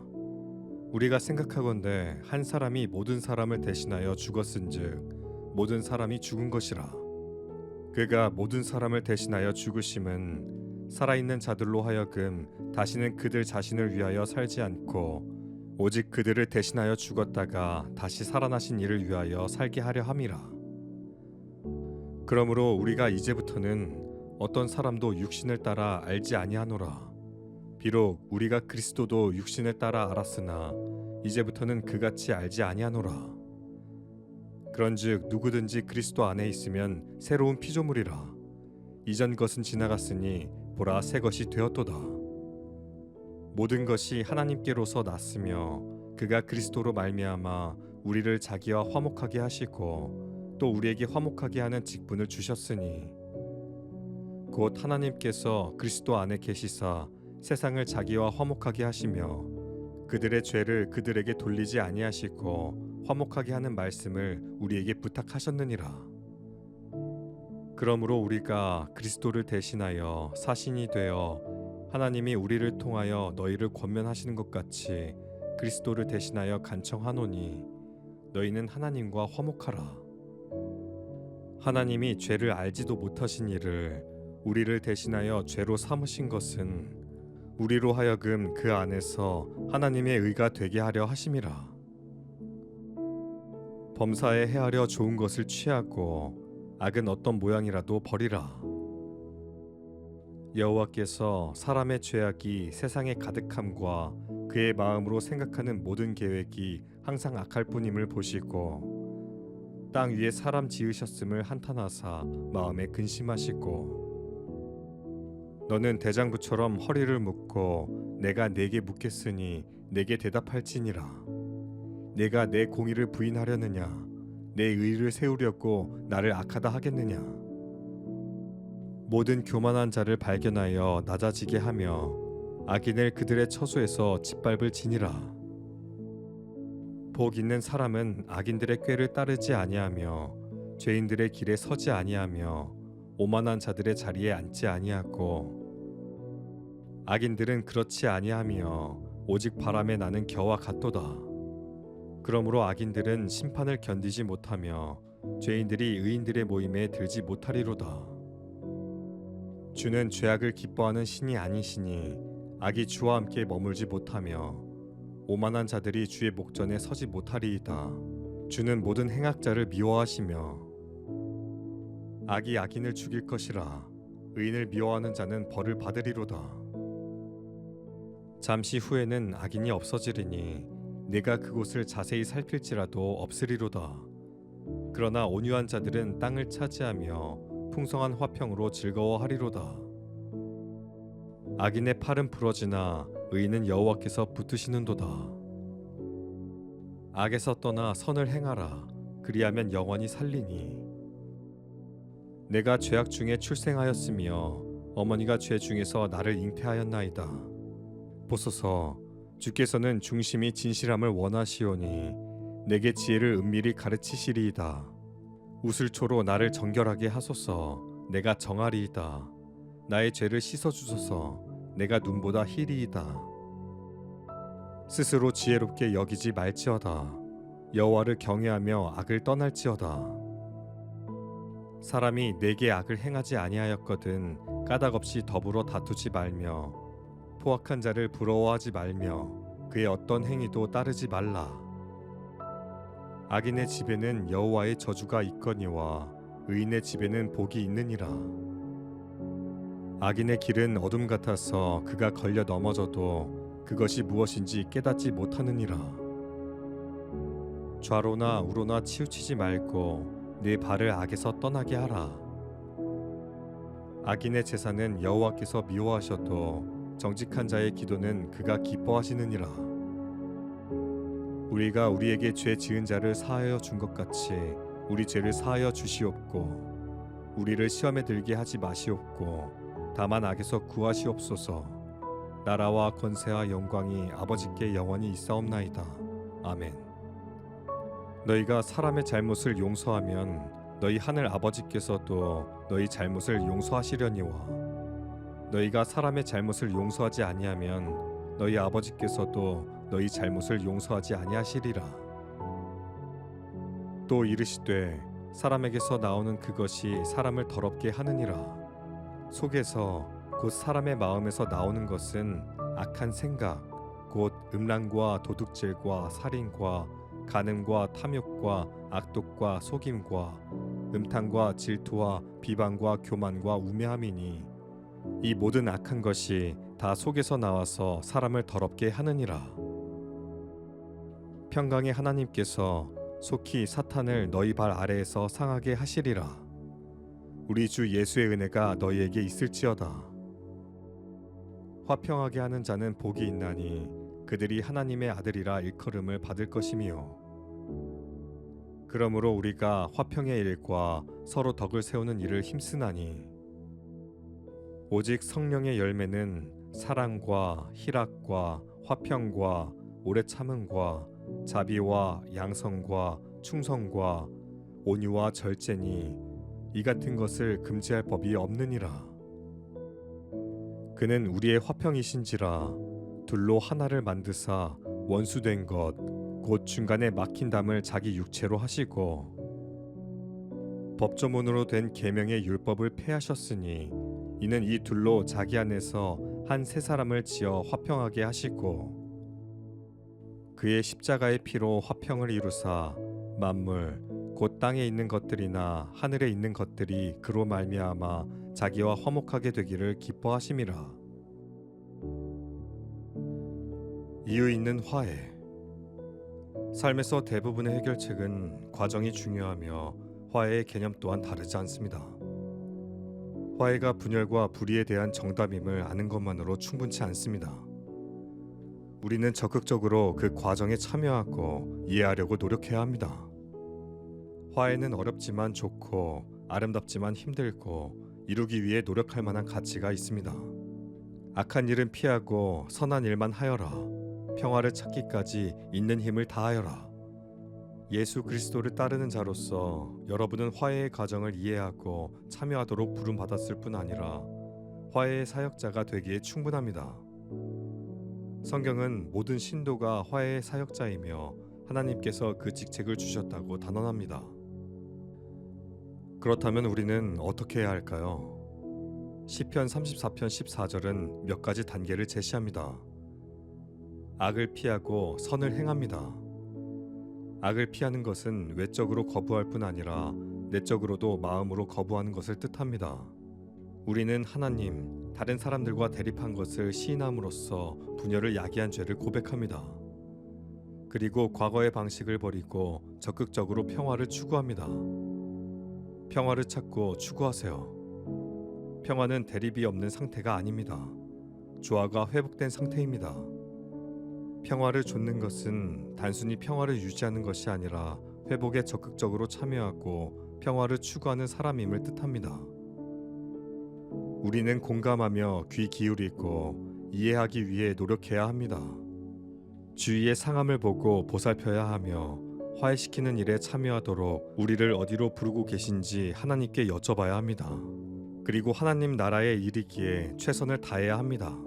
Speaker 1: 우리가 생각하건대 한 사람이 모든 사람을 대신하여 죽었은즉 모든 사람이 죽은 것이라. 그가 모든 사람을 대신하여 죽으심은 살아있는 자들로 하여금 다시는 그들 자신을 위하여 살지 않고 오직 그들을 대신하여 죽었다가 다시 살아나신 이를 위하여 살게 하려 함이라. 그러므로 우리가 이제부터는 어떤 사람도 육신을 따라 알지 아니하노라. 비록 우리가 그리스도도 육신을 따라 알았으나 이제부터는 그같이 알지 아니하노라. 그런즉 누구든지 그리스도 안에 있으면 새로운 피조물이라. 이전 것은 지나갔으니 보라 새 것이 되었도다. 모든 것이 하나님께로서 났으며 그가 그리스도로 말미암아 우리를 자기와 화목하게 하시고 또 우리에게 화목하게 하는 직분을 주셨으니 곧 하나님께서 그리스도 안에 계시사 세상을 자기와 화목하게 하시며 그들의 죄를 그들에게 돌리지 아니하시고 화목하게 하는 말씀을 우리에게 부탁하셨느니라. 그러므로 우리가 그리스도를 대신하여 사신이 되어 하나님이 우리를 통하여 너희를 권면하시는 것 같이 그리스도를 대신하여 간청하노니 너희는 하나님과 화목하라. 하나님이 죄를 알지도 못하신 이를 우리를 대신하여 죄로 삼으신 것은 우리로 하여금 그 안에서 하나님의 의가 되게 하려 하심이라. 범사에 해하려 좋은 것을 취하고 악은 어떤 모양이라도 버리라. 여호와께서 사람의 죄악이 세상에 가득함과 그의 마음으로 생각하는 모든 계획이 항상 악할 뿐임을 보시고 땅 위에 사람 지으셨음을 한탄하사 마음에 근심하시고 너는 대장부처럼 허리를 묶고 내가 네게 묻겠으니 내게 대답할지니라. 내가 내 공의를 부인하려느냐 내 의를 세우려고 나를 악하다 하겠느냐. 모든 교만한 자를 발견하여 낮아지게 하며 악인을 그들의 처소에서 짓밟을 지니라. 복 있는 사람은 악인들의 꾀를 따르지 아니하며 죄인들의 길에 서지 아니하며 오만한 자들의 자리에 앉지 아니하고 악인들은 그렇지 아니하며 오직 바람에 나는 겨와 같도다. 그러므로 악인들은 심판을 견디지 못하며 죄인들이 의인들의 모임에 들지 못하리로다. 주는 죄악을 기뻐하는 신이 아니시니 악이 주와 함께 머물지 못하며 오만한 자들이 주의 목전에 서지 못하리이다. 주는 모든 행악자를 미워하시며 악이 악인을 죽일 것이라. 의인을 미워하는 자는 벌을 받으리로다. 잠시 후에는 악인이 없어지리니 내가 그곳을 자세히 살필지라도 없으리로다. 그러나 온유한 자들은 땅을 차지하며 풍성한 화평으로 즐거워하리로다. 악인의 팔은 부러지나 의인은 여호와께서 붙드시는도다. 악에서 떠나 선을 행하라. 그리하면 영원히 살리니. 내가 죄악 중에 출생하였으며 어머니가 죄 중에서 나를 잉태하였나이다. 보소서, 주께서는 중심이 진실함을 원하시오니 내게 지혜를 은밀히 가르치시리이다. 우슬초로 나를 정결하게 하소서. 내가 정하리이다. 나의 죄를 씻어주소서. 내가 눈보다 희리이다. 스스로 지혜롭게 여기지 말지어다. 여호와를 경외하며 악을 떠날지어다. 사람이 내게 악을 행하지 아니하였거든 까닭없이 더불어 다투지 말며 포악한 자를 부러워하지 말며 그의 어떤 행위도 따르지 말라. 악인의 집에는 여호와의 저주가 있거니와 의인의 집에는 복이 있느니라. 악인의 길은 어둠 같아서 그가 걸려 넘어져도 그것이 무엇인지 깨닫지 못하느니라. 좌로나 우로나 치우치지 말고 내 발을 악에서 떠나게 하라. 악인의 제사는 여호와께서 미워하셔도 정직한 자의 기도는 그가 기뻐하시느니라. 우리가 우리에게 죄 지은 자를 사하여 준 것 같이 우리 죄를 사하여 주시옵고 우리를 시험에 들게 하지 마시옵고 다만 악에서 구하시옵소서. 나라와 권세와 영광이 아버지께 영원히 있사옵나이다. 아멘. 너희가 사람의 잘못을 용서하면 너희 하늘 아버지께서도 너희 잘못을 용서하시려니와 너희가 사람의 잘못을 용서하지 아니하면 너희 아버지께서도 너희 잘못을 용서하지 아니하시리라. 또 이르시되 사람에게서 나오는 그것이 사람을 더럽게 하느니라. 속에서 곧 사람의 마음에서 나오는 것은 악한 생각 곧 음란과 도둑질과 살인과 간음과 탐욕과 악독과 속임과 음탕과 질투와 비방과 교만과 우매함이니 이 모든 악한 것이 다 속에서 나와서 사람을 더럽게 하느니라. 평강의 하나님께서 속히 사탄을 너희 발 아래에서 상하게 하시리라. 우리 주 예수의 은혜가 너희에게 있을지어다. 화평하게 하는 자는 복이 있나니 그들이 하나님의 아들이라 일컬음을 받을 것이미요. 그러므로 우리가 화평의 일과 서로 덕을 세우는 일을 힘쓰나니 오직 성령의 열매는 사랑과 희락과 화평과 오래 참음과 자비와 양성과 충성과 온유와 절제니 이 같은 것을 금지할 법이 없느니라. 그는 우리의 화평이신지라 둘로 하나를 만드사 원수된 것 곧 중간에 막힌 담을 자기 육체로 하시고 법조문으로 된 계명의 율법을 폐하셨으니 이는 이 둘로 자기 안에서 한 세 사람을 지어 화평하게 하시고 그의 십자가의 피로 화평을 이루사 만물 곧 땅에 있는 것들이나 하늘에 있는 것들이 그로 말미암아 자기와 화목하게 되기를 기뻐하심이라. 이유 있는 화해. 삶에서 대부분의 해결책은 과정이 중요하며 화해의 개념 또한 다르지 않습니다. 화해가 분열과 불의에 대한 정답임을 아는 것만으로 충분치 않습니다. 우리는 적극적으로 그 과정에 참여하고 이해하려고 노력해야 합니다. 화해는 어렵지만 좋고 아름답지만 힘들고 이루기 위해 노력할 만한 가치가 있습니다. 악한 일은 피하고 선한 일만 하여라. 평화를 찾기까지 있는 힘을 다하여라. 예수 그리스도를 따르는 자로서 여러분은 화해의 과정을 이해하고 참여하도록 부름받았을 뿐 아니라 화해의 사역자가 되기에 충분합니다. 성경은 모든 신도가 화해의 사역자이며 하나님께서 그 직책을 주셨다고 단언합니다. 그렇다면 우리는 어떻게 해야 할까요? 시편 34편 14절은 몇 가지 단계를 제시합니다. 악을 피하고 선을 행합니다. 악을 피하는 것은 외적으로 거부할 뿐 아니라 내적으로도 마음으로 거부하는 것을 뜻합니다. 우리는 하나님, 다른 사람들과 대립한 것을 시인함으로써 분열을 야기한 죄를 고백합니다. 그리고 과거의 방식을 버리고 적극적으로 평화를 추구합니다. 평화를 찾고 추구하세요. 평화는 대립이 없는 상태가 아닙니다. 조화가 회복된 상태입니다. 평화를 좇는 것은 단순히 평화를 유지하는 것이 아니라 회복에 적극적으로 참여하고 평화를 추구하는 사람임을 뜻합니다. 우리는 공감하며 귀 기울이고 이해하기 위해 노력해야 합니다. 주위의 상함을 보고 보살펴야 하며 화해시키는 일에 참여하도록 우리를 어디로 부르고 계신지 하나님께 여쭤봐야 합니다. 그리고 하나님 나라의 일이기에 최선을 다해야 합니다.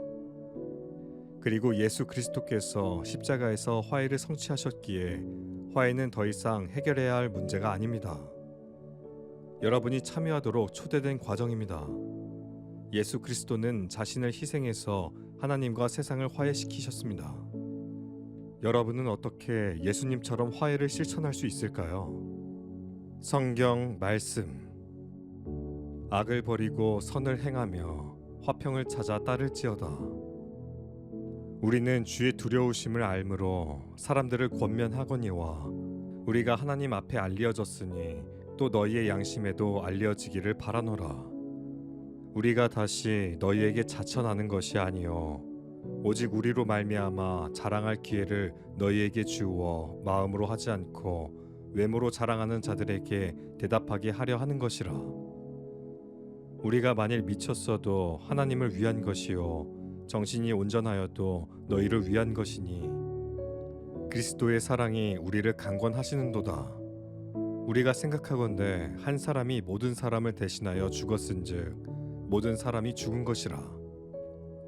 Speaker 1: 그리고 예수 그리스도께서 십자가에서 화해를 성취하셨기에 화해는 더 이상 해결해야 할 문제가 아닙니다. 여러분이 참여하도록 초대된 과정입니다. 예수 그리스도는 자신을 희생해서 하나님과 세상을 화해시키셨습니다. 여러분은 어떻게 예수님처럼 화해를 실천할 수 있을까요? 성경 말씀. 악을 버리고 선을 행하며 화평을 찾아 따를지어다. 우리는 주의 두려우심을 알므로 사람들을 권면하거니와 우리가 하나님 앞에 알려졌으니 또 너희의 양심에도 알려지기를 바라노라. 우리가 다시 너희에게 자천하는 것이 아니요 오직 우리로 말미암아 자랑할 기회를 너희에게 주어 마음으로 하지 않고 외모로 자랑하는 자들에게 대답하게 하려 하는 것이라. 우리가 만일 미쳤어도 하나님을 위한 것이요 정신이 온전하여도 너희를 위한 것이니 그리스도의 사랑이 우리를 강권하시는도다. 우리가 생각하건대 한 사람이 모든 사람을 대신하여 죽었은즉 모든 사람이 죽은 것이라.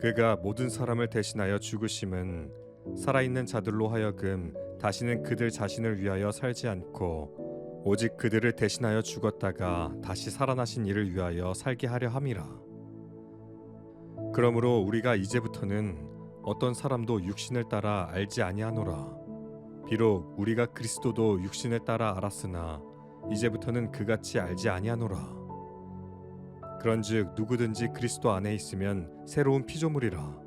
Speaker 1: 그가 모든 사람을 대신하여 죽으심은 살아있는 자들로 하여금 다시는 그들 자신을 위하여 살지 않고 오직 그들을 대신하여 죽었다가 다시 살아나신 이를 위하여 살게 하려 함이라. 그러므로 우리가 이제부터는 어떤 사람도 육신을 따라 알지 아니하노라. 비록 우리가 그리스도도 육신을 따라 알았으나 이제부터는 그같이 알지 아니하노라. 그런즉 누구든지 그리스도 안에 있으면 새로운 피조물이라.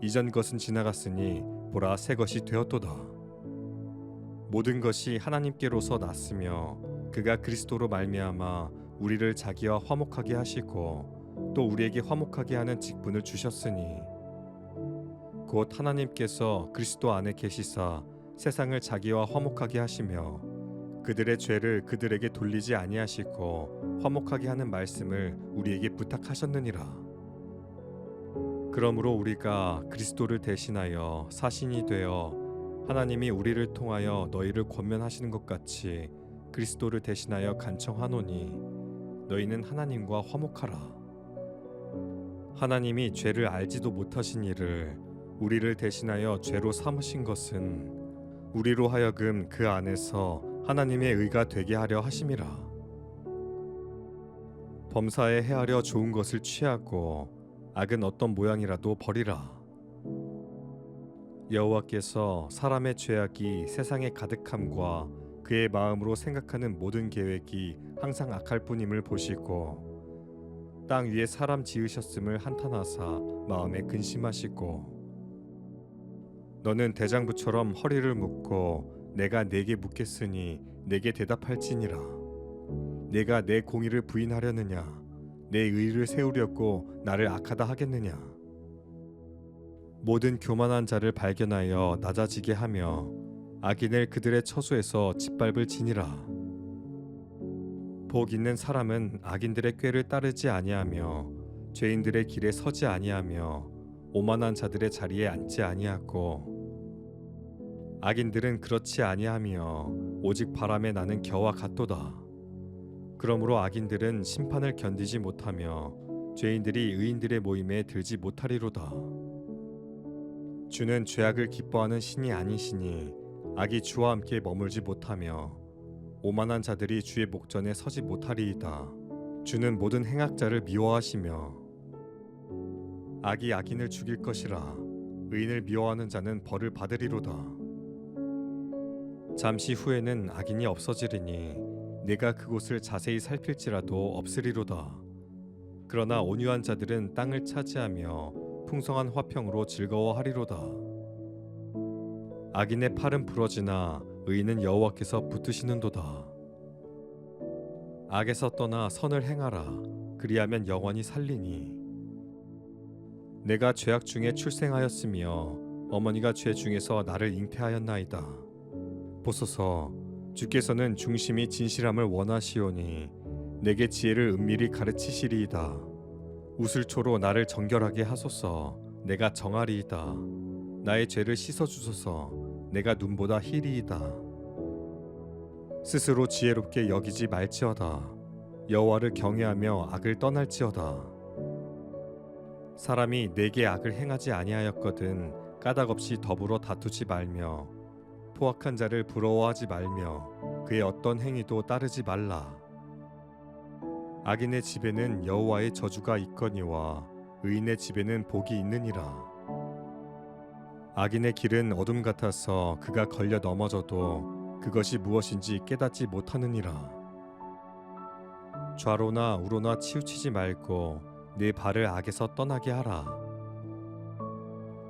Speaker 1: 이전 것은 지나갔으니 보라 새 것이 되었도다. 모든 것이 하나님께로서 났으며 그가 그리스도로 말미암아 우리를 자기와 화목하게 하시고 또 우리에게 화목하게 하는 직분을 주셨으니 곧 하나님께서 그리스도 안에 계시사 세상을 자기와 화목하게 하시며 그들의 죄를 그들에게 돌리지 아니하시고 화목하게 하는 말씀을 우리에게 부탁하셨느니라. 그러므로 우리가 그리스도를 대신하여 사신이 되어 하나님이 우리를 통하여 너희를 권면하시는 것 같이 그리스도를 대신하여 간청하노니 너희는 하나님과 화목하라. 하나님이 죄를 알지도 못하신 이를 우리를 대신하여 죄로 삼으신 것은 우리로 하여금 그 안에서 하나님의 의가 되게 하려 하심이라. 범사에 해하려 좋은 것을 취하고 악은 어떤 모양이라도 버리라. 여호와께서 사람의 죄악이 세상에 가득함과 그의 마음으로 생각하는 모든 계획이 항상 악할 뿐임을 보시고 땅 위에 사람 지으셨음을 한탄하사 마음에 근심하시고 너는 대장부처럼 허리를 묶고 내가 네게 묻겠으니 내게 대답할지니라. 내가 내 공의를 부인하려느냐 내 의를 세우려고 나를 악하다 하겠느냐. 모든 교만한 자를 발견하여 낮아지게 하며 악인을 그들의 처소에서 짓밟을 지니라. 복 있는 사람은 악인들의 꾀를 따르지 아니하며 죄인들의 길에 서지 아니하며 오만한 자들의 자리에 앉지 아니하고 악인들은 그렇지 아니하며 오직 바람에 나는 겨와 같도다. 그러므로 악인들은 심판을 견디지 못하며 죄인들이 의인들의 모임에 들지 못하리로다. 주는 죄악을 기뻐하는 신이 아니시니 악이 주와 함께 머물지 못하며 오만한 자들이 주의 목전에 서지 못하리이다. 주는 모든 행악자를 미워하시며 악이 악인을 죽일 것이라. 의인을 미워하는 자는 벌을 받으리로다. 잠시 후에는 악인이 없어지리니 내가 그곳을 자세히 살필지라도 없으리로다. 그러나 온유한 자들은 땅을 차지하며 풍성한 화평으로 즐거워하리로다. 악인의 팔은 부러지나 의인은 여호와께서 붙드시는도다. 악에서 떠나 선을 행하라. 그리하면 영원히 살리니. 내가 죄악 중에 출생하였으며 어머니가 죄 중에서 나를 잉태하였나이다. 보소서, 주께서는 중심이 진실함을 원하시오니 내게 지혜를 은밀히 가르치시리이다. 우슬초로 나를 정결하게 하소서. 내가 정하리이다. 나의 죄를 씻어주소서. 내가 눈보다 희리이다. 스스로 지혜롭게 여기지 말지어다. 여호와를 경외하며 악을 떠날지어다. 사람이 내게 악을 행하지 아니하였거든 까닭없이 더불어 다투지 말며 포악한 자를 부러워하지 말며 그의 어떤 행위도 따르지 말라. 악인의 집에는 여호와의 저주가 있거니와 의인의 집에는 복이 있느니라. 악인의 길은 어둠 같아서 그가 걸려 넘어져도 그것이 무엇인지 깨닫지 못하느니라. 좌로나 우로나 치우치지 말고 내 발을 악에서 떠나게 하라.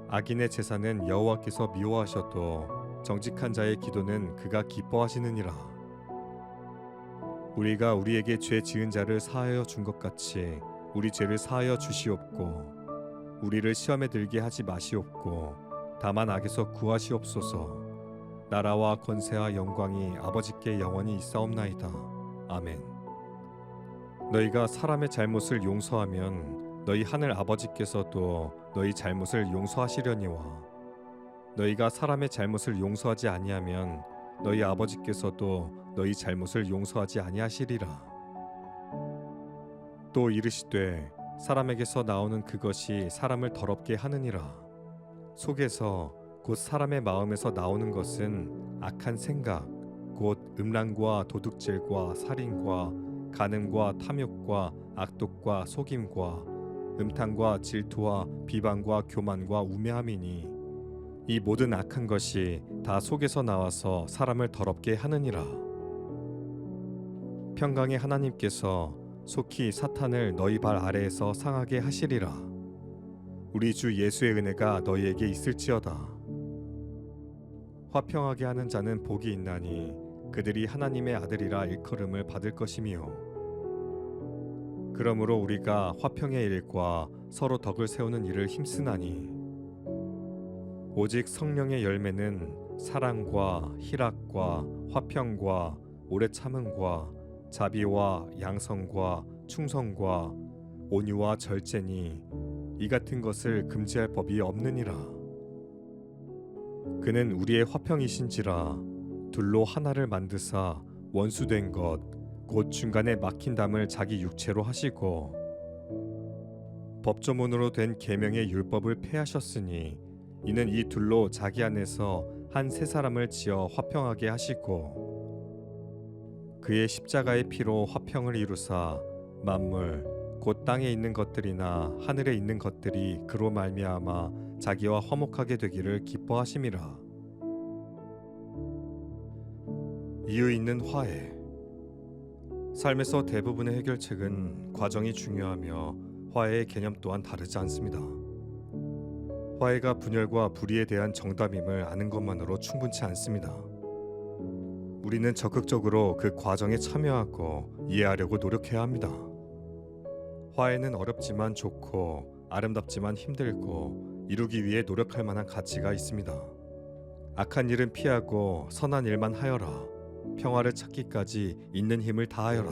Speaker 1: 악인의 제사는 여호와께서 미워하셔도 정직한 자의 기도는 그가 기뻐하시느니라. 우리가 우리에게 죄 지은 자를 사하여 준 것 같이 우리 죄를 사하여 주시옵고 우리를 시험에 들게 하지 마시옵고 다만 악에서 구하시옵소서. 나라와 권세와 영광이 아버지께 영원히 있사옵나이다. 아멘. 너희가 사람의 잘못을 용서하면 너희 하늘 아버지께서도 너희 잘못을 용서하시려니와 너희가 사람의 잘못을 용서하지 아니하면 너희 아버지께서도 너희 잘못을 용서하지 아니하시리라. 또 이르시되 사람에게서 나오는 그것이 사람을 더럽게 하느니라. 속에서 곧 사람의 마음에서 나오는 것은 악한 생각 곧 음란과 도둑질과 살인과 간음과 탐욕과 악독과 속임과 음탕과 질투와 비방과 교만과 우매함이니 이 모든 악한 것이 다 속에서 나와서 사람을 더럽게 하느니라. 평강의 하나님께서 속히 사탄을 너희 발 아래에서 상하게 하시리라. 우리 주 예수의 은혜가 너희에게 있을지어다. 화평하게 하는 자는 복이 있나니 그들이 하나님의 아들이라 일컬음을 받을 것이미요. 그러므로 우리가 화평의 일과 서로 덕을 세우는 일을 힘쓰나니 오직 성령의 열매는 사랑과 희락과 화평과 오래 참음과 자비와 양성과 충성과 온유와 절제니 이 같은 것을 금지할 법이 없느니라. 그는 우리의 화평이신지라 둘로 하나를 만드사 원수된 것 곧 중간에 막힌 담을 자기 육체로 하시고 법조문으로 된 계명의 율법을 폐하셨으니 이는 이 둘로 자기 안에서 한 세 사람을 지어 화평하게 하시고 그의 십자가의 피로 화평을 이루사 만물 곧 땅에 있는 것들이나 하늘에 있는 것들이 그로 말미암아 자기와 화목하게 되기를 기뻐하심이라. 이유 있는 화해. 삶에서 대부분의 해결책은 과정이 중요하며 화해의 개념 또한 다르지 않습니다. 화해가 분열과 불의에 대한 정답임을 아는 것만으로 충분치 않습니다. 우리는 적극적으로 그 과정에 참여하고 이해하려고 노력해야 합니다. 화해는 어렵지만 좋고 아름답지만 힘들고 이루기 위해 노력할 만한 가치가 있습니다. 악한 일은 피하고 선한 일만 하여라. 평화를 찾기까지 있는 힘을 다하여라.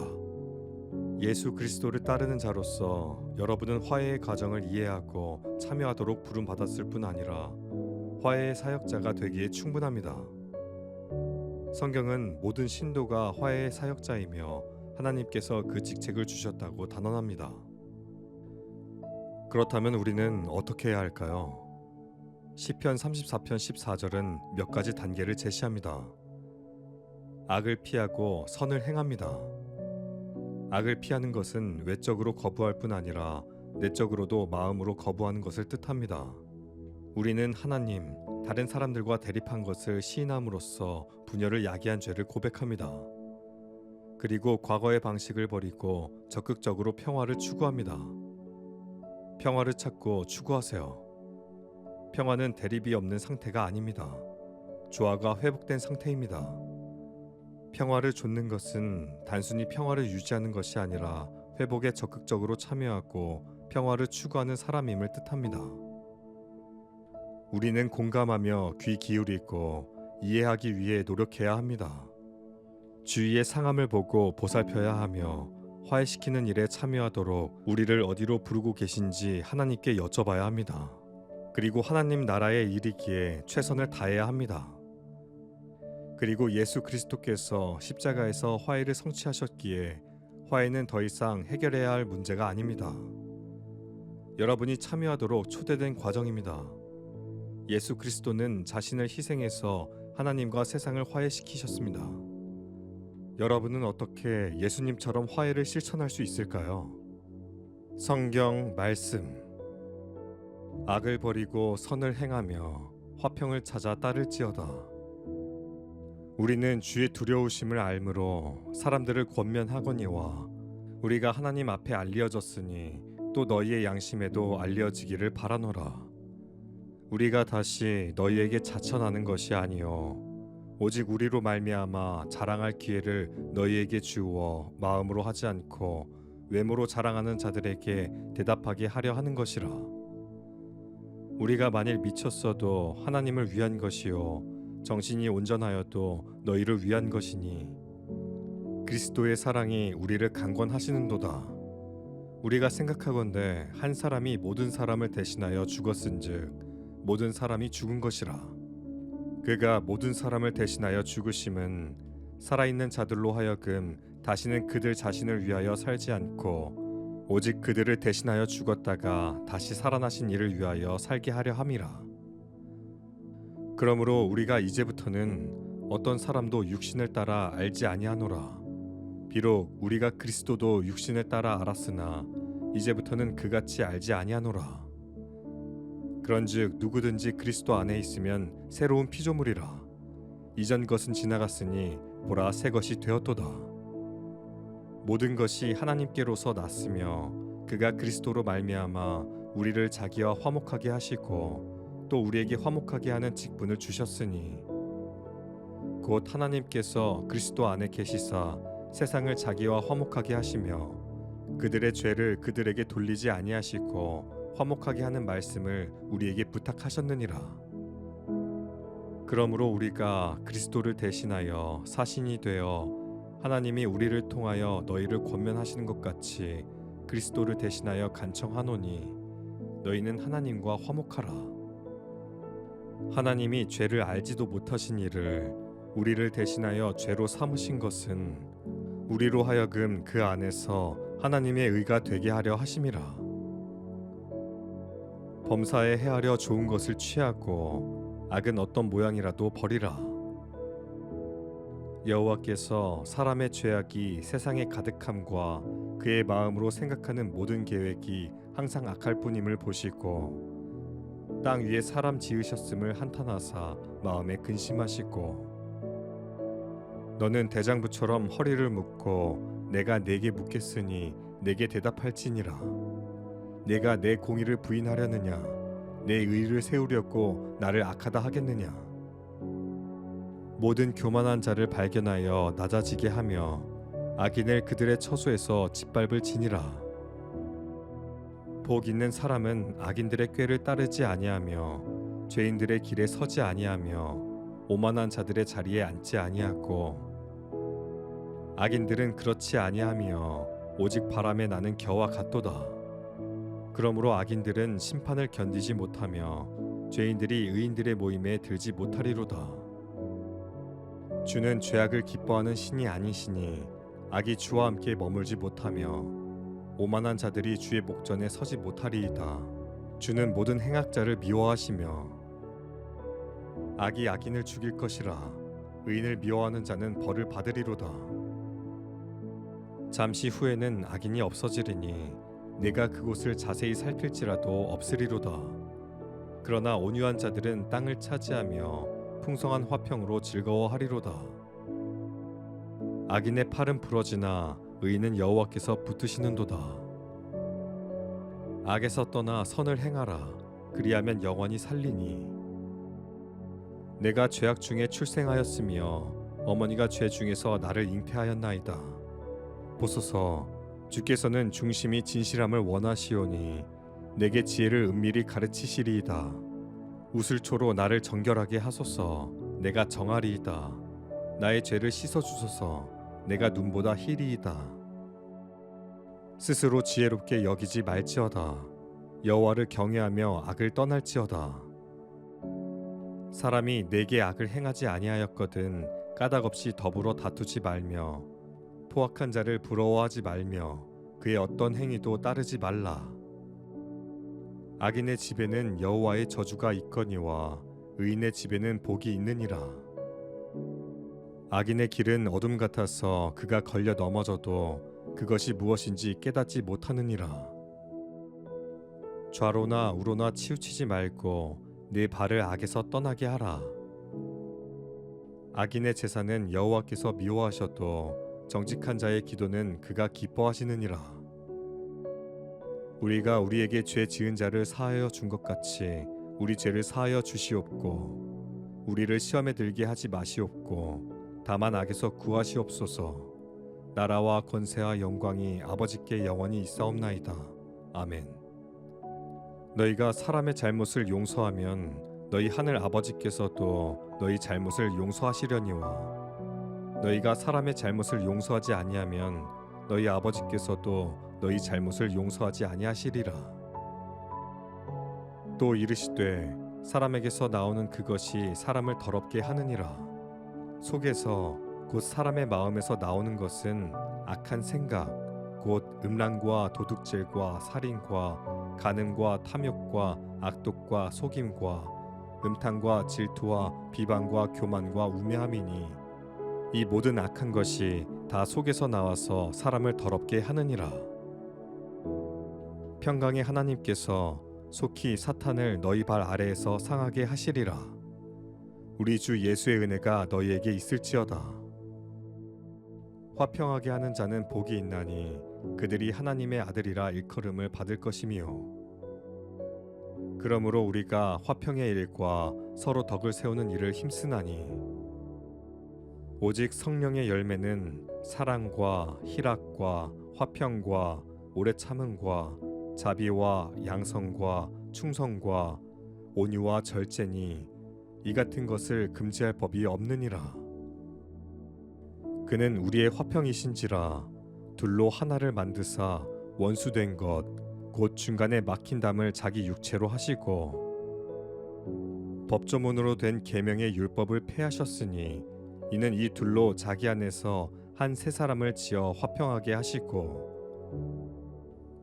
Speaker 1: 예수 그리스도를 따르는 자로서 여러분은 화해의 과정을 이해하고 참여하도록 부름받았을 뿐 아니라 화해의 사역자가 되기에 충분합니다. 성경은 모든 신도가 화해의 사역자이며 하나님께서 그 직책을 주셨다고 단언합니다. 그렇다면 우리는 어떻게 해야 할까요? 시편 34편 14절은 몇 가지 단계를 제시합니다. 악을 피하고 선을 행합니다. 악을 피하는 것은 외적으로 거부할 뿐 아니라 내적으로도 마음으로 거부하는 것을 뜻합니다. 우리는 하나님, 다른 사람들과 대립한 것을 시인함으로써 분열을 야기한 죄를 고백합니다. 그리고 과거의 방식을 버리고 적극적으로 평화를 추구합니다. 평화를 찾고 추구하세요. 평화는 대립이 없는 상태가 아닙니다. 조화가 회복된 상태입니다. 평화를 좇는 것은 단순히 평화를 유지하는 것이 아니라 회복에 적극적으로 참여하고 평화를 추구하는 사람임을 뜻합니다. 우리는 공감하며 귀 기울이고 이해하기 위해 노력해야 합니다. 주위의 상함을 보고 보살펴야 하며 화해시키는 일에 참여하도록 우리를 어디로 부르고 계신지 하나님께 여쭤봐야 합니다. 그리고 하나님 나라의 일이기에 최선을 다해야 합니다. 그리고 예수 그리스도께서 십자가에서 화해를 성취하셨기에 화해는 더 이상 해결해야 할 문제가 아닙니다. 여러분이 참여하도록 초대된 과정입니다. 예수 그리스도는 자신을 희생해서 하나님과 세상을 화해시키셨습니다. 여러분은 어떻게 예수님처럼 화해를 실천할 수 있을까요? 성경 말씀. 악을 버리고 선을 행하며 화평을 찾아 따를지어다. 우리는 주의 두려우심을 알므로 사람들을 권면하거니와 우리가 하나님 앞에 알려졌으니 또 너희의 양심에도 알려지기를 바라노라. 우리가 다시 너희에게 자천하는 것이 아니요 오직 우리로 말미암아 자랑할 기회를 너희에게 주어 마음으로 하지 않고 외모로 자랑하는 자들에게 대답하게 하려 하는 것이라. 우리가 만일 미쳤어도 하나님을 위한 것이요 정신이 온전하여도 너희를 위한 것이니 그리스도의 사랑이 우리를 강권하시는도다. 우리가 생각하건대 한 사람이 모든 사람을 대신하여 죽었은즉 모든 사람이 죽은 것이라. 그가 모든 사람을 대신하여 죽으심은 살아있는 자들로 하여금 다시는 그들 자신을 위하여 살지 않고 오직 그들을 대신하여 죽었다가 다시 살아나신 이를 위하여 살게 하려 함이라. 그러므로 우리가 이제부터는 어떤 사람도 육신을 따라 알지 아니하노라. 비록 우리가 그리스도도 육신을 따라 알았으나 이제부터는 그같이 알지 아니하노라. 그런즉 누구든지 그리스도 안에 있으면 새로운 피조물이라. 이전 것은 지나갔으니 보라 새 것이 되었도다. 모든 것이 하나님께로서 났으며 그가 그리스도로 말미암아 우리를 자기와 화목하게 하시고 또 우리에게 화목하게 하는 직분을 주셨으니 곧 하나님께서 그리스도 안에 계시사 세상을 자기와 화목하게 하시며 그들의 죄를 그들에게 돌리지 아니하시고 화목하게 하는 말씀을 우리에게 부탁하셨느니라. 그러므로 우리가 그리스도를 대신하여 사신이 되어 하나님이 우리를 통하여 너희를 권면하시는 것 같이 그리스도를 대신하여 간청하노니 너희는 하나님과 화목하라. 하나님이 죄를 알지도 못하신 이를 우리를 대신하여 죄로 삼으신 것은 우리로 하여금 그 안에서 하나님의 의가 되게 하려 하심이라. 범사에 해하려 좋은 것을 취하고 악은 어떤 모양이라도 버리라. 여호와께서 사람의 죄악이 세상에 가득함과 그의 마음으로 생각하는 모든 계획이 항상 악할 뿐임을 보시고 땅 위에 사람 지으셨음을 한탄하사 마음에 근심하시고 너는 대장부처럼 허리를 묶고 내가 네게 묻겠으니 내게 대답할지니라. 내가 내 공의를 부인하려느냐 내 의를 세우려고 나를 악하다 하겠느냐. 모든 교만한 자를 발견하여 낮아지게 하며 악인을 그들의 처소에서 짓밟을 지니라. 복 있는 사람은 악인들의 꾀를 따르지 아니하며 죄인들의 길에 서지 아니하며 오만한 자들의 자리에 앉지 아니하고 악인들은 그렇지 아니하며 오직 바람에 나는 겨와 같도다. 그러므로 악인들은 심판을 견디지 못하며 죄인들이 의인들의 모임에 들지 못하리로다. 주는 죄악을 기뻐하는 신이 아니시니 악이 주와 함께 머물지 못하며 오만한 자들이 주의 목전에 서지 못하리이다. 주는 모든 행악자를 미워하시며 악이 악인을 죽일 것이라. 의인을 미워하는 자는 벌을 받으리로다. 잠시 후에는 악인이 없어지리니 내가 그곳을 자세히 살필지라도 없으리로다. 그러나 온유한 자들은 땅을 차지하며 풍성한 화평으로 즐거워하리로다. 악인의 팔은 부러지나 의인은 여호와께서 붙드시는도다. 악에서 떠나 선을 행하라. 그리하면 영원히 살리니. 내가 죄악 중에 출생하였으며 어머니가 죄 중에서 나를 잉태하였나이다. 보소서, 주께서는 중심이 진실함을 원하시오니 내게 지혜를 은밀히 가르치시리이다. 우슬초로 나를 정결하게 하소서. 내가 정하리이다. 나의 죄를 씻어주소서. 내가 눈보다 희리이다. 스스로 지혜롭게 여기지 말지어다. 여호와를 경외하며 악을 떠날지어다. 사람이 내게 악을 행하지 아니하였거든 까닭없이 더불어 다투지 말며 포악한 자를 부러워하지 말며 그의 어떤 행위도 따르지 말라. 악인의 집에는 여호와의 저주가 있거니와 의인의 집에는 복이 있느니라. 악인의 길은 어둠 같아서 그가 걸려 넘어져도 그것이 무엇인지 깨닫지 못하느니라. 좌로나 우로나 치우치지 말고 네 발을 악에서 떠나게 하라. 악인의 제사는 여호와께서 미워하셔도 정직한 자의 기도는 그가 기뻐하시느니라. 우리가 우리에게 죄 지은 자를 사하여 준 것 같이 우리 죄를 사하여 주시옵고 우리를 시험에 들게 하지 마시옵고 다만 악에서 구하시옵소서. 나라와 권세와 영광이 아버지께 영원히 있사옵나이다. 아멘. 너희가 사람의 잘못을 용서하면 너희 하늘 아버지께서도 너희 잘못을 용서하시려니와 너희가 사람의 잘못을 용서하지 아니하면 너희 아버지께서도 너희 잘못을 용서하지 아니하시리라. 또 이르시되 사람에게서 나오는 그것이 사람을 더럽게 하느니라. 속에서 곧 사람의 마음에서 나오는 것은 악한 생각 곧 음란과 도둑질과 살인과 간음과 탐욕과 악독과 속임과 음탕과 질투와 비방과 교만과 우매함이니 이 모든 악한 것이 다 속에서 나와서 사람을 더럽게 하느니라. 평강의 하나님께서 속히 사탄을 너희 발 아래에서 상하게 하시리라. 우리 주 예수의 은혜가 너희에게 있을지어다. 화평하게 하는 자는 복이 있나니 그들이 하나님의 아들이라 일컬음을 받을 것이미요. 그러므로 우리가 화평의 일과 서로 덕을 세우는 일을 힘쓰나니 오직 성령의 열매는 사랑과 희락과 화평과 오래 참음과 자비와 양성과 충성과 온유와 절제니 이 같은 것을 금지할 법이 없느니라. 그는 우리의 화평이신지라 둘로 하나를 만드사 원수된 것 곧 중간에 막힌 담을 자기 육체로 하시고 법조문으로 된 계명의 율법을 폐하셨으니 이는 이 둘로 자기 안에서 한 세 사람을 지어 화평하게 하시고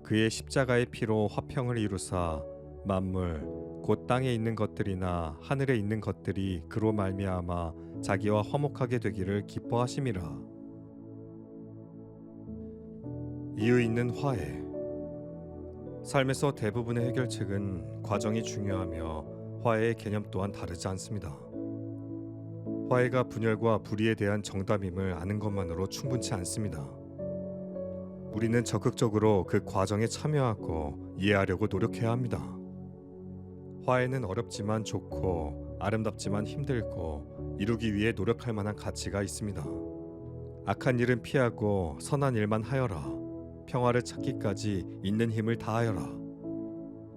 Speaker 1: 그의 십자가의 피로 화평을 이루사 만물 곧 땅에 있는 것들이나 하늘에 있는 것들이 그로 말미암아 자기와 화목하게 되기를 기뻐하심이라. 이유 있는 화해. 삶에서 대부분의 해결책은 과정이 중요하며 화해의 개념 또한 다르지 않습니다. 화해가 분열과 불의에 대한 정답임을 아는 것만으로 충분치 않습니다. 우리는 적극적으로 그 과정에 참여하고 이해하려고 노력해야 합니다. 화해는 어렵지만 좋고 아름답지만 힘들고 이루기 위해 노력할 만한 가치가 있습니다. 악한 일은 피하고 선한 일만 하여라. 평화를 찾기까지 있는 힘을 다하여라.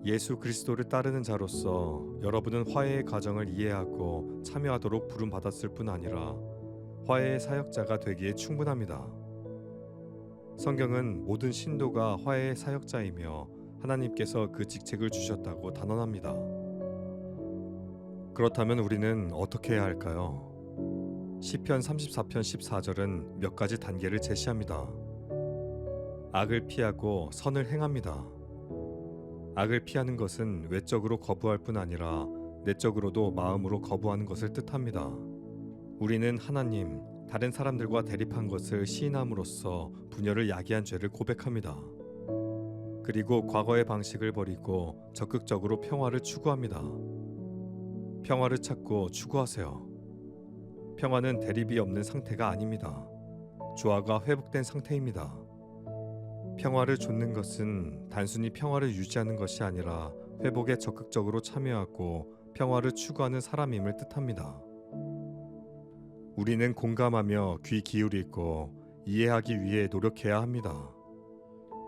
Speaker 1: 예수 그리스도를 따르는 자로서 여러분은 화해의 과정을 이해하고 참여하도록 부름받았을 뿐 아니라 화해의 사역자가 되기에 충분합니다. 성경은 모든 신도가 화해의 사역자이며 하나님께서 그 직책을 주셨다고 단언합니다. 그렇다면 우리는 어떻게 해야 할까요? 시편 34편 14절은 몇 가지 단계를 제시합니다. 악을 피하고 선을 행합니다. 악을 피하는 것은 외적으로 거부할 뿐 아니라 내적으로도 마음으로 거부하는 것을 뜻합니다. 우리는 하나님, 다른 사람들과 대립한 것을 시인함으로써 분열을 야기한 죄를 고백합니다. 그리고 과거의 방식을 버리고 적극적으로 평화를 추구합니다. 평화를 찾고 추구하세요. 평화는 대립이 없는 상태가 아닙니다. 조화가 회복된 상태입니다. 평화를 좇는 것은 단순히 평화를 유지하는 것이 아니라 회복에 적극적으로 참여하고 평화를 추구하는 사람임을 뜻합니다. 우리는 공감하며 귀 기울이고 이해하기 위해 노력해야 합니다.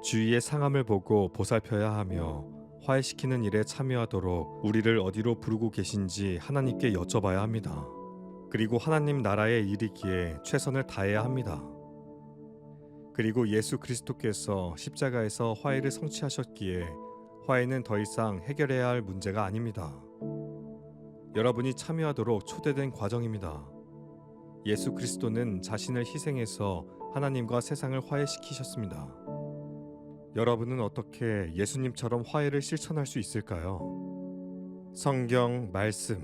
Speaker 1: 주위의 상함을 보고 보살펴야 하며 화해시키는 일에 참여하도록 우리를 어디로 부르고 계신지 하나님께 여쭤봐야 합니다. 그리고 하나님 나라의 일이기에 최선을 다해야 합니다. 그리고 예수 그리스도께서 십자가에서 화해를 성취하셨기에 화해는 더 이상 해결해야 할 문제가 아닙니다. 여러분이 참여하도록 초대된 과정입니다. 예수 그리스도는 자신을 희생해서 하나님과 세상을 화해시키셨습니다. 여러분은 어떻게 예수님처럼 화해를 실천할 수 있을까요? 성경 말씀.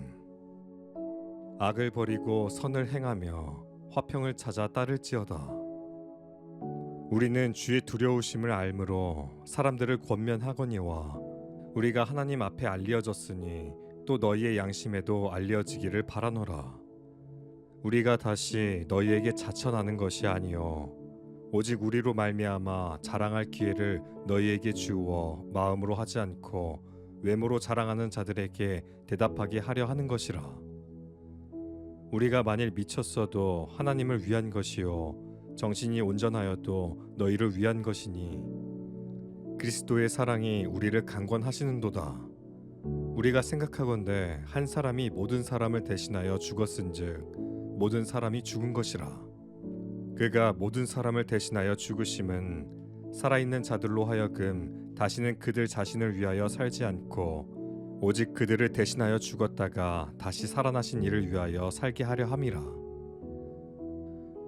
Speaker 1: 악을 버리고 선을 행하며 화평을 찾아 따를지어다. 우리는 주의 두려우심을 알므로 사람들을 권면하거니와 우리가 하나님 앞에 알려졌으니 또 너희의 양심에도 알려지기를 바라노라. 우리가 다시 너희에게 자천하는 것이 아니요 오직 우리로 말미암아 자랑할 기회를 너희에게 주어 마음으로 하지 않고 외모로 자랑하는 자들에게 대답하게 하려 하는 것이라. 우리가 만일 미쳤어도 하나님을 위한 것이요 정신이 온전하여도 너희를 위한 것이니 그리스도의 사랑이 우리를 강권하시는도다. 우리가 생각하건대 한 사람이 모든 사람을 대신하여 죽었은즉 모든 사람이 죽은 것이라. 그가 모든 사람을 대신하여 죽으심은 살아있는 자들로 하여금 다시는 그들 자신을 위하여 살지 않고 오직 그들을 대신하여 죽었다가 다시 살아나신 이를 위하여 살게 하려 함이라.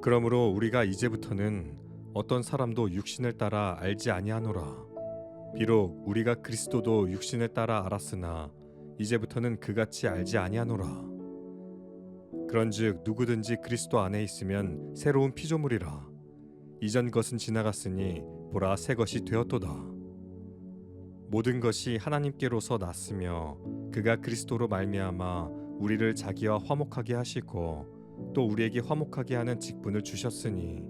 Speaker 1: 그러므로 우리가 이제부터는 어떤 사람도 육신을 따라 알지 아니하노라. 비록 우리가 그리스도도 육신을 따라 알았으나 이제부터는 그같이 알지 아니하노라. 그런즉 누구든지 그리스도 안에 있으면 새로운 피조물이라. 이전 것은 지나갔으니 보라 새 것이 되었도다. 모든 것이 하나님께로서 났으며 그가 그리스도로 말미암아 우리를 자기와 화목하게 하시고 또 우리에게 화목하게 하는 직분을 주셨으니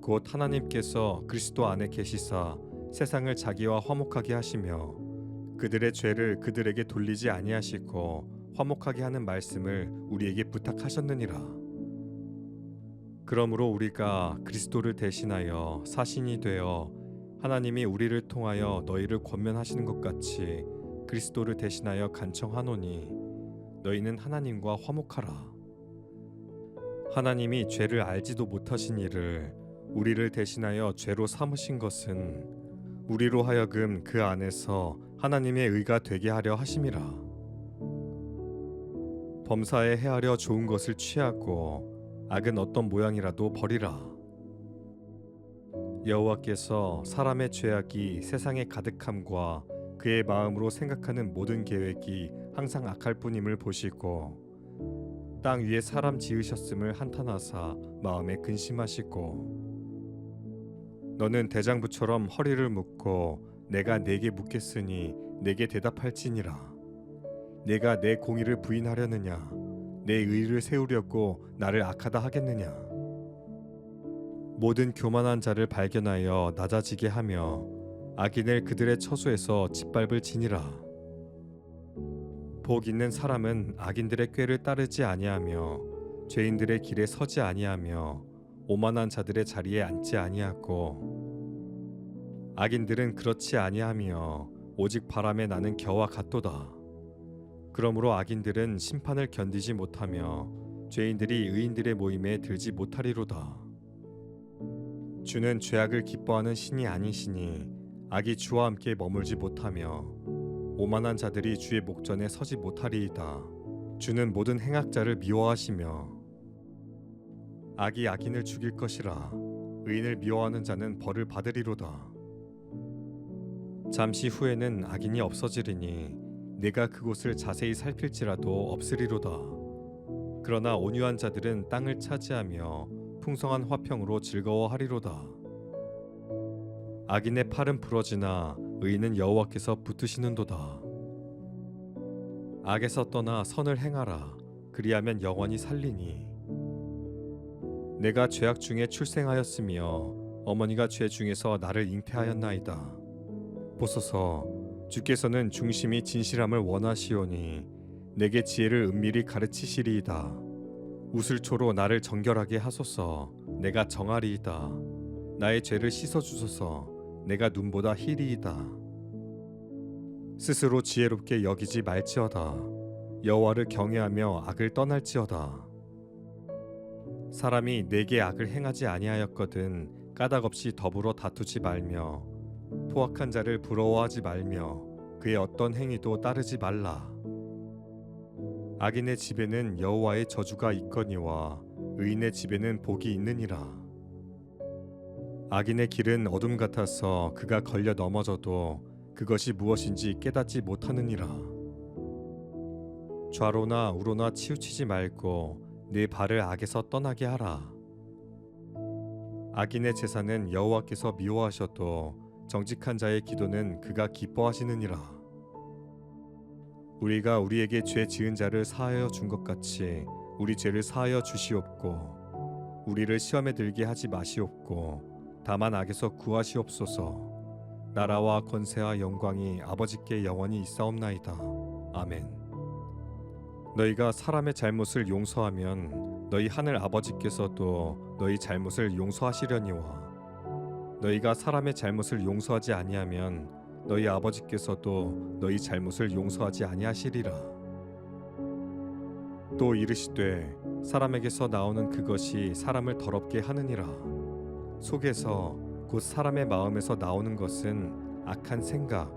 Speaker 1: 곧 하나님께서 그리스도 안에 계시사 세상을 자기와 화목하게 하시며 그들의 죄를 그들에게 돌리지 아니하시고 화목하게 하는 말씀을 우리에게 부탁하셨느니라. 그러므로 우리가 그리스도를 대신하여 사신이 되어 하나님이 우리를 통하여 너희를 권면하시는 것 같이 그리스도를 대신하여 간청하노니 너희는 하나님과 화목하라. 하나님이 죄를 알지도 못하신 이를 우리를 대신하여 죄로 삼으신 것은 우리로 하여금 그 안에서 하나님의 의가 되게 하려 하심이라. 범사에 해하려 좋은 것을 취하고 악은 어떤 모양이라도 버리라. 여호와께서 사람의 죄악이 세상에 가득함과 그의 마음으로 생각하는 모든 계획이 항상 악할 뿐임을 보시고 땅 위에 사람 지으셨음을 한탄하사 마음에 근심하시고 너는 대장부처럼 허리를 묶고 내가 네게 묻겠으니 내게 대답할지니라. 내가 내 공의를 부인하려느냐 내 의를 세우려고 나를 악하다 하겠느냐. 모든 교만한 자를 발견하여 낮아지게 하며 악인을 그들의 처소에서 짓밟을지니라. 복 있는 사람은 악인들의 꾀를 따르지 아니하며 죄인들의 길에 서지 아니하며 오만한 자들의 자리에 앉지 아니하고 악인들은 그렇지 아니하며 오직 바람에 나는 겨와 같도다. 그러므로 악인들은 심판을 견디지 못하며 죄인들이 의인들의 모임에 들지 못하리로다. 주는 죄악을 기뻐하는 신이 아니시니 악이 주와 함께 머물지 못하며 오만한 자들이 주의 목전에 서지 못하리이다. 주는 모든 행악자를 미워하시며 악이 악인을 죽일 것이라. 의인을 미워하는 자는 벌을 받으리로다. 잠시 후에는 악인이 없어지리니 내가 그곳을 자세히 살필지라도 없으리로다. 그러나 온유한 자들은 땅을 차지하며 풍성한 화평으로 즐거워하리로다. 악인의 팔은 부러지나 의인은 여호와께서 붙드시는도다. 악에서 떠나 선을 행하라. 그리하면 영원히 살리니. 내가 죄악 중에 출생하였으며 어머니가 죄 중에서 나를 잉태하였나이다. 보소서, 주께서는 중심이 진실함을 원하시오니 내게 지혜를 은밀히 가르치시리이다. 우슬초로 나를 정결하게 하소서. 내가 정하리이다. 나의 죄를 씻어주소서. 내가 눈보다 희리이다. 스스로 지혜롭게 여기지 말지어다. 여호와를 경외하며 악을 떠날지어다. 사람이 내게 악을 행하지 아니하였거든 까닭없이 더불어 다투지 말며 포악한 자를 부러워하지 말며 그의 어떤 행위도 따르지 말라. 악인의 집에는 여호와의 저주가 있거니와 의인의 집에는 복이 있느니라. 악인의 길은 어둠 같아서 그가 걸려 넘어져도 그것이 무엇인지 깨닫지 못하느니라. 좌로나 우로나 치우치지 말고 네 발을 악에서 떠나게 하라. 악인의 제사는 여호와께서 미워하셔도 정직한 자의 기도는 그가 기뻐하시느니라. 우리가 우리에게 죄 지은 자를 사하여 준 것 같이 우리 죄를 사하여 주시옵고 우리를 시험에 들게 하지 마시옵고 다만 악에서 구하시옵소서. 나라와 권세와 영광이 아버지께 영원히 있사옵나이다. 아멘. 너희가 사람의 잘못을 용서하면 너희 하늘 아버지께서도 너희 잘못을 용서하시려니와 너희가 사람의 잘못을 용서하지 아니하면 너희 아버지께서도 너희 잘못을 용서하지 아니하시리라. 또 이르시되 사람에게서 나오는 그것이 사람을 더럽게 하느니라. 속에서 곧 사람의 마음에서 나오는 것은 악한 생각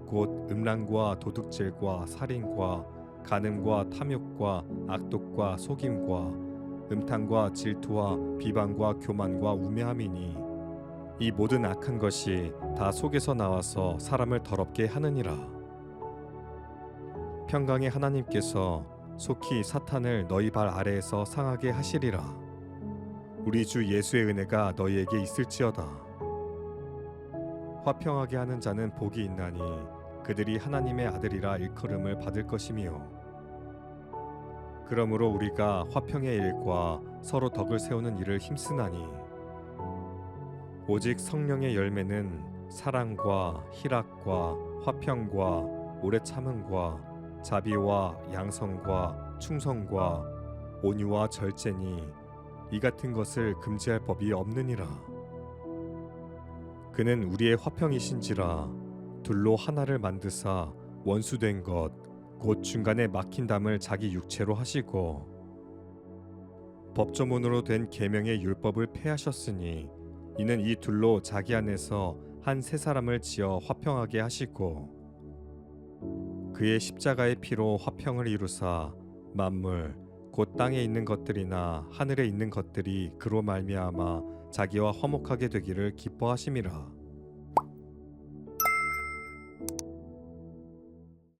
Speaker 1: 곧 음란과 도둑질과 살인과 간음과 탐욕과 악독과 속임과 음탕과 질투와 비방과 교만과 우매함이니 이 모든 악한 것이 다 속에서 나와서 사람을 더럽게 하느니라. 평강의 하나님께서 속히 사탄을 너희 발 아래에서 상하게 하시리라. 우리 주 예수의 은혜가 너희에게 있을지어다. 화평하게 하는 자는 복이 있나니 그들이 하나님의 아들이라 일컬음을 받을 것이미요. 그러므로 우리가 화평의 일과 서로 덕을 세우는 일을 힘쓰나니 오직 성령의 열매는 사랑과 희락과 화평과 오래 참음과 자비와 양성과 충성과 온유와 절제니 이 같은 것을 금지할 법이 없느니라. 그는 우리의 화평이신지라 둘로 하나를 만드사 원수된 것 곧 중간에 막힌 담을 자기 육체로 하시고 법조문으로 된 계명의 율법을 폐하셨으니 이는 이 둘로 자기 안에서 한 세 사람을 지어 화평하게 하시고 그의 십자가의 피로 화평을 이루사 만물 곧 땅에 있는 것들이나 하늘에 있는 것들이 그로 말미암아 자기와 화목하게 되기를 기뻐하심이라.